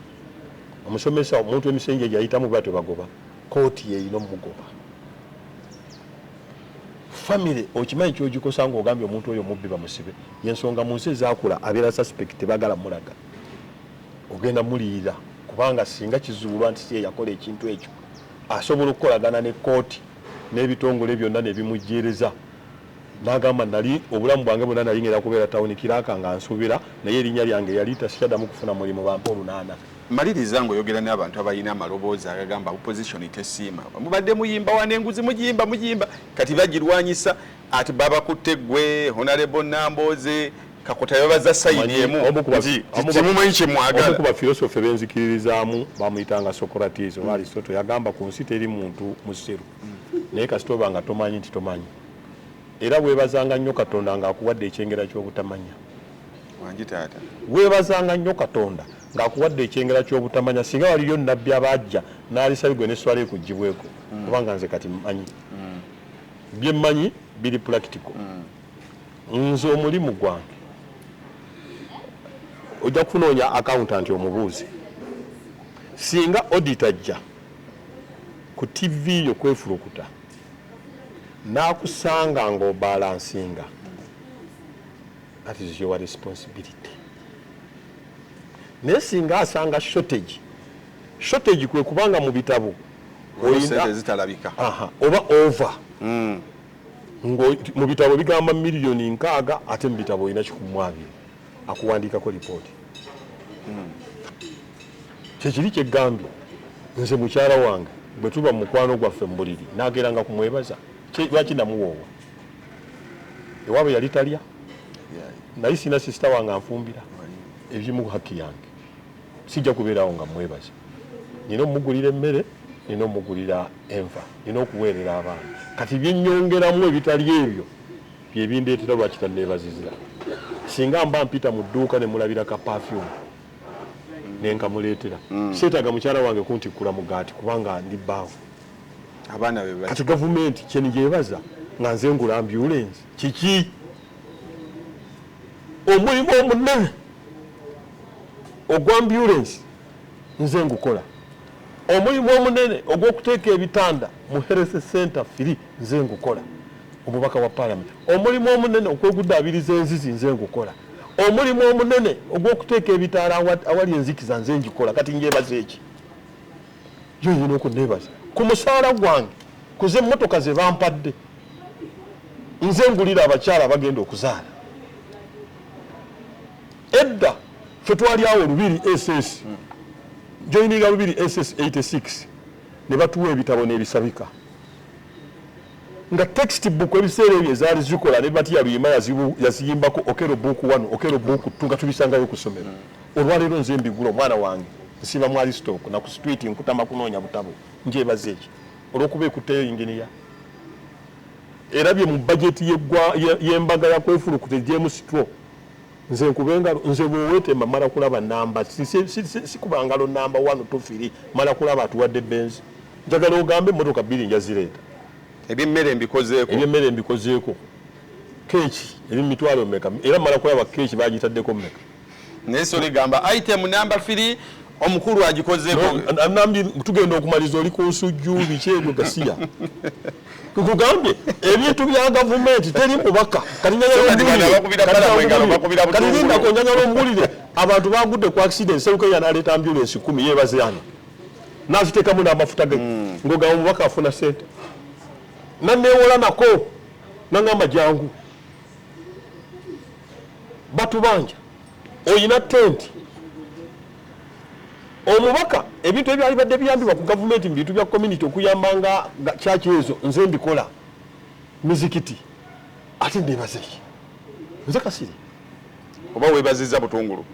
omusomesa omuntu emisenge yayitamu bwatyo bagoba kooti yeyina omugoba. Family okimanyi kyogikosa ng'ogambye omuntu oyo mubbi bamusibe yensonga mu nsi ezaakula abeera suspect tebagala mulaga ogenda muliira kubanga singa kizuulwa nti siye yakola ekintu ekyo asobola okukolagana ne kooti n'ebitongole byonna ne bimujjeereza n'agamba nali obulamu bwange bwonna nali ngenda kubeera tawuni kiraaka nga nsuubira naye erinnya lyange yali tasikaddamu kufuna mulimu bampa 8. Maliriza ng'oyogera n'abantu abalina amaloboozi agagamba opposition tesiima mubadde muyimba wanenguzi mugimba kati bagirwanyisa ati babakutte ggwe Honorable Nambooze Kakota yabaza sayidi emu kimumanyi kyemwagala. Omu ku bafilosofe benzikiririzaamu bamuyitanga Socrates oba Aristotle yagamba ku nsi teri muntu musiru naye kasita oba nga tomanyi nti tomanyi era weebazanga nnyo Katonda ng'akuwadde ekyengera ky'obutamanya. Wangi taata weebazanga nnyo Katonda ng'akuwadde ekyengera ky'obutamanya singa waliyo nnabbi abajja n'alisabigwe n'esswala ekugibweko kubanga nze kati mmanyi bye mmanyi biri practical. Nze omulimu gwange ojja kufunoonya accountant omubuuzi singa auditor ajja ku TV yo kwefulukuta n'akusanga ng'obalansinga that is your responsibility. Naye singa asanga shortage kwe kubanga mu bitabo oyina zitalabika oba over mu bitabo bigamba miliyoni 6 ate mu bitabo oyina 12 akuwandiikako lipooti. Kyekiri kyegambye nze mukyala wange bwe tuba mu mukwano gwaffe mu buliri n'ageranga kumwebaza lwaki namuwoowa ewaabwe yali talya naye sina sisita wange anfumbira ebimu haki yange sijja kubeerawo nga mwebaza. Nina omugulira emmere nina omugulira enva nina okuweerera abaana kati byennyongeramu ebitali ebyo byebindeetera lwaki tanneebazizira. Singa mba mpita mu dduuka ne mulabira ka perfume nenkamuleetera seetaaga mukyala wange kuntikkula mugaati kubanga ndi bbaawo abaana be kati gavumenti kyenigyebaza nga nze ngula ambulance kiki omulimu omunene ogwa ambulance nze ngukola omulimu omunene ogw'okuteeka ebitanda mu health center free nze ngukola omubaka wa parliament omulimu omunene okweguddaabiriza enzizi nze ngukola omulimu omunene ogw'okuteeka ebitaala awali enzikiza nze ngikola kati njebaza eki yo yina okunneebaza ku musaala gwange kuze emmotoka ze bampadde nze ngulira abakyala bagenda okuzaala. Edda ffe twali awo Lubiri SS joininga Lubiri SS 86 ne batuwa ebitabo n'ebisabika nga textbook ebiseera ebyo ezaali zikola ne Batiya Luyima yaziyimbako Okero book 1 Okero book 2 nga tubisangayo ku ssomero. Olwaleero nze mbigula omwana wange nsiba mu Aristotle na ku street nkutama kunoonya butabo njebaza eki olw'okuba ekutteyo inginiya erabye mu budget y'embaga ya kwefulukute James Straw nze nkubenga nze bwewete mala kulaba namba sikubangalo namba 1 2 3 mala kulaba atuwadde benzi njagala ogambe emmotoka 2 njazireeta ebyemmere mbikozeeko keeki eri mitwalo mmeka era mala kulaba keeki bagitaddeko mmeka neso ligamba item number 3 omukulu agikozeko nambi tugenda okumaliza oli ku nsujju biki ebyo gasiya kugambye ebintu bya gavumenti teri mubaka kati nyanyala omuwulire abantu bagudde ku accident Serukenya n'aleeta ambulance 10 yebaze ano n'aziteekamu n'amafuta ge ng'ogamba omubaka afuna ssente nanneewola nako nangamba jangu batubanja oyina tenti omubaka ebintu ebyali badde biyambibwa ku gavumenti mu bintu bya community okuyambanga kyaki ezo nze mbikola mizikiti ate ndebazeeki nze kasiri oba webaziza butungulu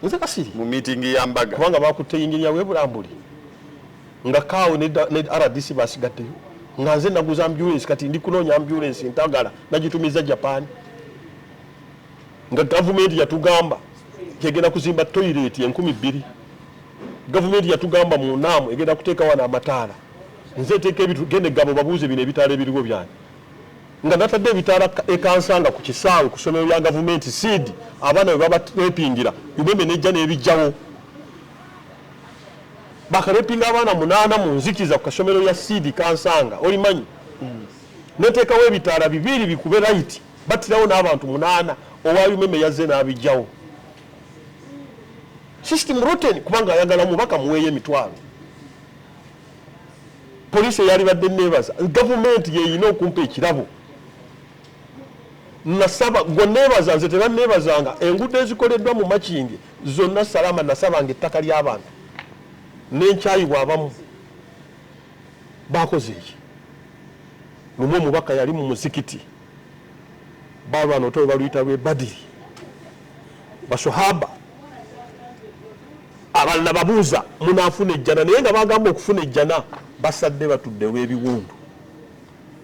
nze kasiri mu meeting ya Mbaga kubanga bakutte yinginiya webulambuli nga kaawo ne RDC basigaddeyo nga nze naguza ambulance kati ndi kunoonya ambulance ntagala nagitumiza Japan nga gavumenti yatugamba kegenda kuzimba toilet 2,000 gavumenti yatugamba mu Naamu egenda kuteeka wana amataala nze teeka ebitu gende gabo babuuze bino ebitaala ebiriwo byange nga natadde ebitaala ekansanga ku kisaawe ku ssomero lya gavumenti seed abaana bwe babarepingira bimeme nejja n'ebijjawo bakarepinga abaana 8 mu nzikiza ku kasomero lya seed kansanga olimanyi neteekawo ebitaala 2 bikube right batirawo n'abantu 8 owa bimeme yazze n'abijjawo system rotten kubanga ayagala mubaka muweeye emitwalo police yali badde nebaza government yeyina okumpa ekirabo nasaba gonebaza nze tebannebazanga enguudo ezikoleddwa mu Makindye zonna salama nasabanga ettaka ly'abantu n'enkyayibwa abamu bakoze eki lumu omubaka yali mu muzikiti balwana otowe baluyita lwe Badiri basohaba abalala babuuza munaafuna ejjana naye nga bagamba okufuna ejjana basadde batuddewo ebiwundu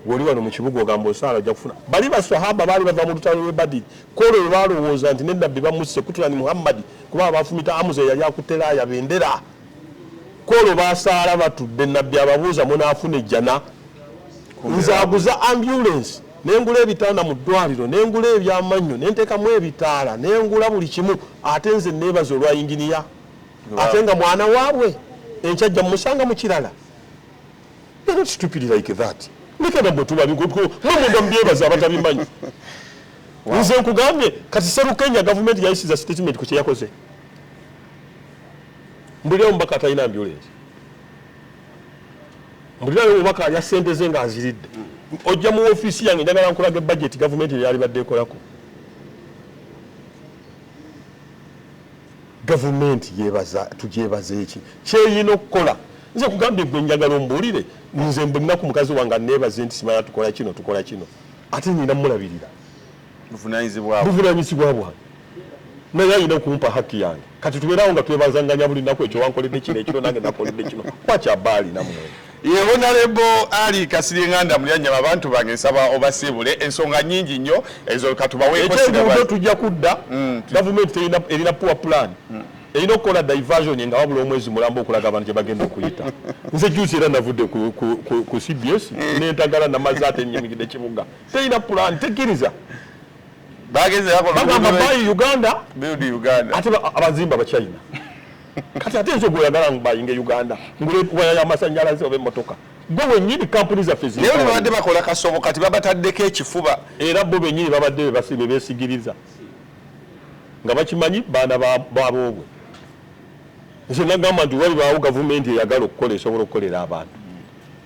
woli wano mu kibuga ogamba osaala ojja kufuna bali basahaba baali bava mu lutalo lwe Badiri kolo lwe balowooza nti nednabbi bamusse kutulani Muhammadi kuba bafumita Amuza yali akutteraaya bendera kolo basaala batudde nabbi ababuuza munaafuna ejjana nzaaguza ambulance nengula ebitanda mu ddwaliro nengula ebyamannyo nenteekamu ebitaala nengula buli kimu ate nze neebaza olwa yinginiya ate nga mwana waabwe enkyajja musanga mu kirala they're not stupid like that nikana bwetuba bigomunda mbyebaza abatabimanyi nze nkugambye kati Serukenya gavumenti yayisiza statement ku kyeyakoze mbulirawo mubaka atalina ambulance mbulirawo omubaka alya ssente ze nga aziridde ojja mu ofiisi yange njagala nkulaga budget gavumenti yali badde ekolako gavumenti yebaza tugyebaza eki kyeyina okukola nze kugambye gwe njagala ombuulire nze mbulinaku mukazi wange neebaze nti simala tukola kino ate nina mulabirira buvunanyizibwa bwange naye ayina okumpa haki yange kati tubeerawo nga twebazanganya buli nnaku ekyo wankoledde kino ekiro nange nakoledde kino kwakyabaali namwe ye Honorable Ali Kasirye Nganda Mulyanyama abantu bange nsaba obasiibule ensonga nyingi nnyo ezo katubaweeko sinabwe tujja kudda gavumenti erina poor plan erina okukola diversion nga wabula omwezi mulamba okulaga abantu gye bagenda okuyita nze juusi era navudde ku CBS nentagala namaze ate nnyimigidde ekibuga terina plan tekkiriza bagamba bayi Uganda ate abazimba Bachina kati ate nzo goyagala mbayinga Uganda ngule waya y'amasannyalaze oba emmotoka gwe wennyini kampuni zaffe naye babadde bakola kasobo kati babataddeko ekifuba era bo bennyini babadde basibe beesigiriza nga bakimanyi baana baboobwe nze nagamba nti walibaawo gavumenti eyagala okukola esobola okukolera abantu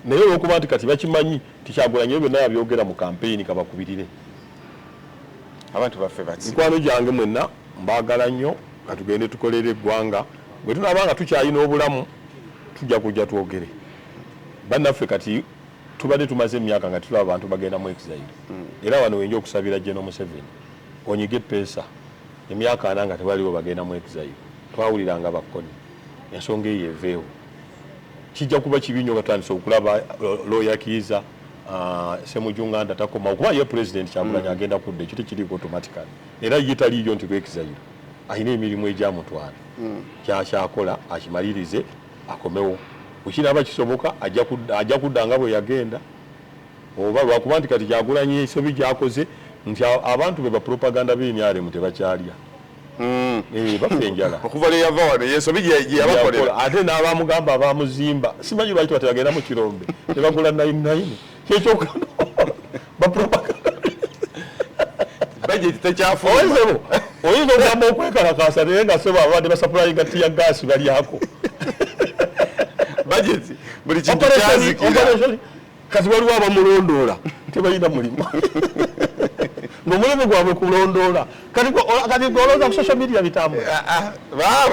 naye olwokuba nti kati bakimanyi tikyagulanyeyo byonna yabyogera mu kampeyini kabakubirire abantu baffe mikwano gyange mwenna mbaagala nnyo katugende tukolere eggwanga bwe tunabanga tukyalina obulamu tujja kujja twogere bannaffe kati tubadde tumaze emyaka nga tulaba abantu bagenda mu exile era wano wenja okusabira General Museveni onyige epeesa emyaka 4 nga tebaliwo bagenda mu exile twawuliranga bakkoni ensonga eyo eveewo kijja kuba kibi nnyo gatandisa okulaba Lawyer Kiiza Ssemujju takoma okuba ye president Kyagulanyi agenda kudda ekyo tekiriiko automatically era ye taliyo nti exile ayina emirimu egyamutwala kyakyakola akimalirize akomewo bwekiraba kisoboka ajja kudda nga bwe yagenda oba lwakuba nti kati Kyagulanyi esobi gyakoze nti abantu be ba propaganda b'NRM tebakyalya bafa enjala okuva le yava wano yensobi gye yabakolera ate n'abamugamba abamuzimba simanyi lwaki batagenda mu kirombe tebagula 99 kyekyo bapropaganda budget tekyafuna oyinza okugamba okwekalakasa naye nga soba abadde basapulayiga tiya gaasi balyako budget buli kintu kyazikira kati waliwo abamulondoola tebalina mulimu ng'omulimu gwabwe kulondoola kati olowooza ku social media bitambula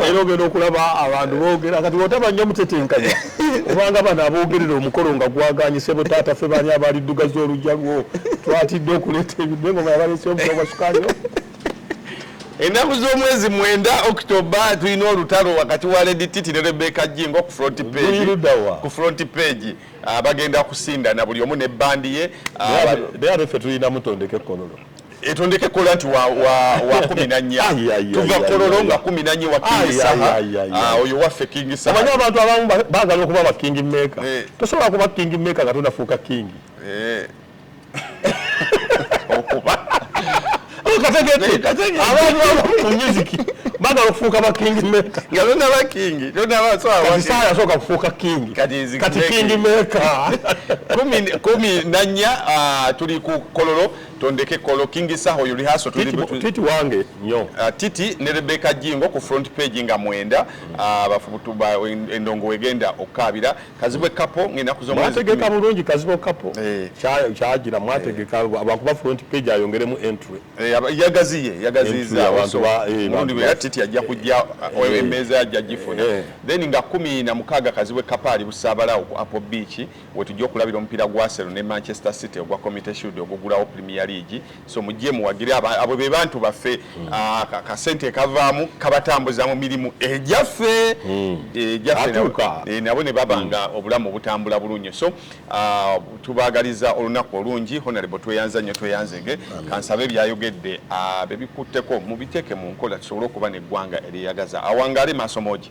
era ogenda okulaba abantu boogera kati otaba nnyo mutetenkanya obanga bano aboogerera omukolo nga gwaganyise bo taata ffe bani abaliddugaza olujja lwo twatidde okuleeta ebintu engoma yabaleese omuto gwa sukaali ennaku z'omwezi 9 October tulina olutalo wakati wa Lady Titi ne Rebecca Jingo ku front page bagenda kusindana buli omu ne bandi ye bera ffe tulina mutondeke kololo etondeke kola nti wa 14 tuva kololo nga 14 wa King Saha oyo waffe King Saha amanyi abantu abamu baagala okuba ba King Maker tosobola kuba King Maker nga tonafuuka King okuba abantu muziki bagala okufuuka ba King Maker nga tonna ba King saa yasooka kufuuka King kati King Maker 14 tuli ku kololo tondeke kolo King Saha oyo lihaso titi wange nnyo Titi ne Rebecca Jingo ku front page nga 9 bafubutu ba endongo wegenda okabira kazibwe kapo ngena kuzomwa mwategeka bulungi kazibwe kapo kyagira mwategeka abakuba front page ayongeremu entry yagaziza abantu mundi bwe Titi ajja kujja emeza ajja gifuna then nga 16 kazibwe kapo ali busabala ku Apple Beach wetujja okulabira omupiira gwa Arsenal ne Manchester City ogwa Community Shield ogugulawo Premier League so mujje muwagire abo be bantu baffe akasente kavaamu kabatambuza mu mirimu ejaffe nabo ne babanga obulamu obutambula bulungi so tubagaliza olunaku olungi honorable tweyanza nnyo tweyanzege kansabe byayogedde bebikutteko mubiteeke mu nkola tusobole okuba n'eggwanga eriyagaza awangale maaso moji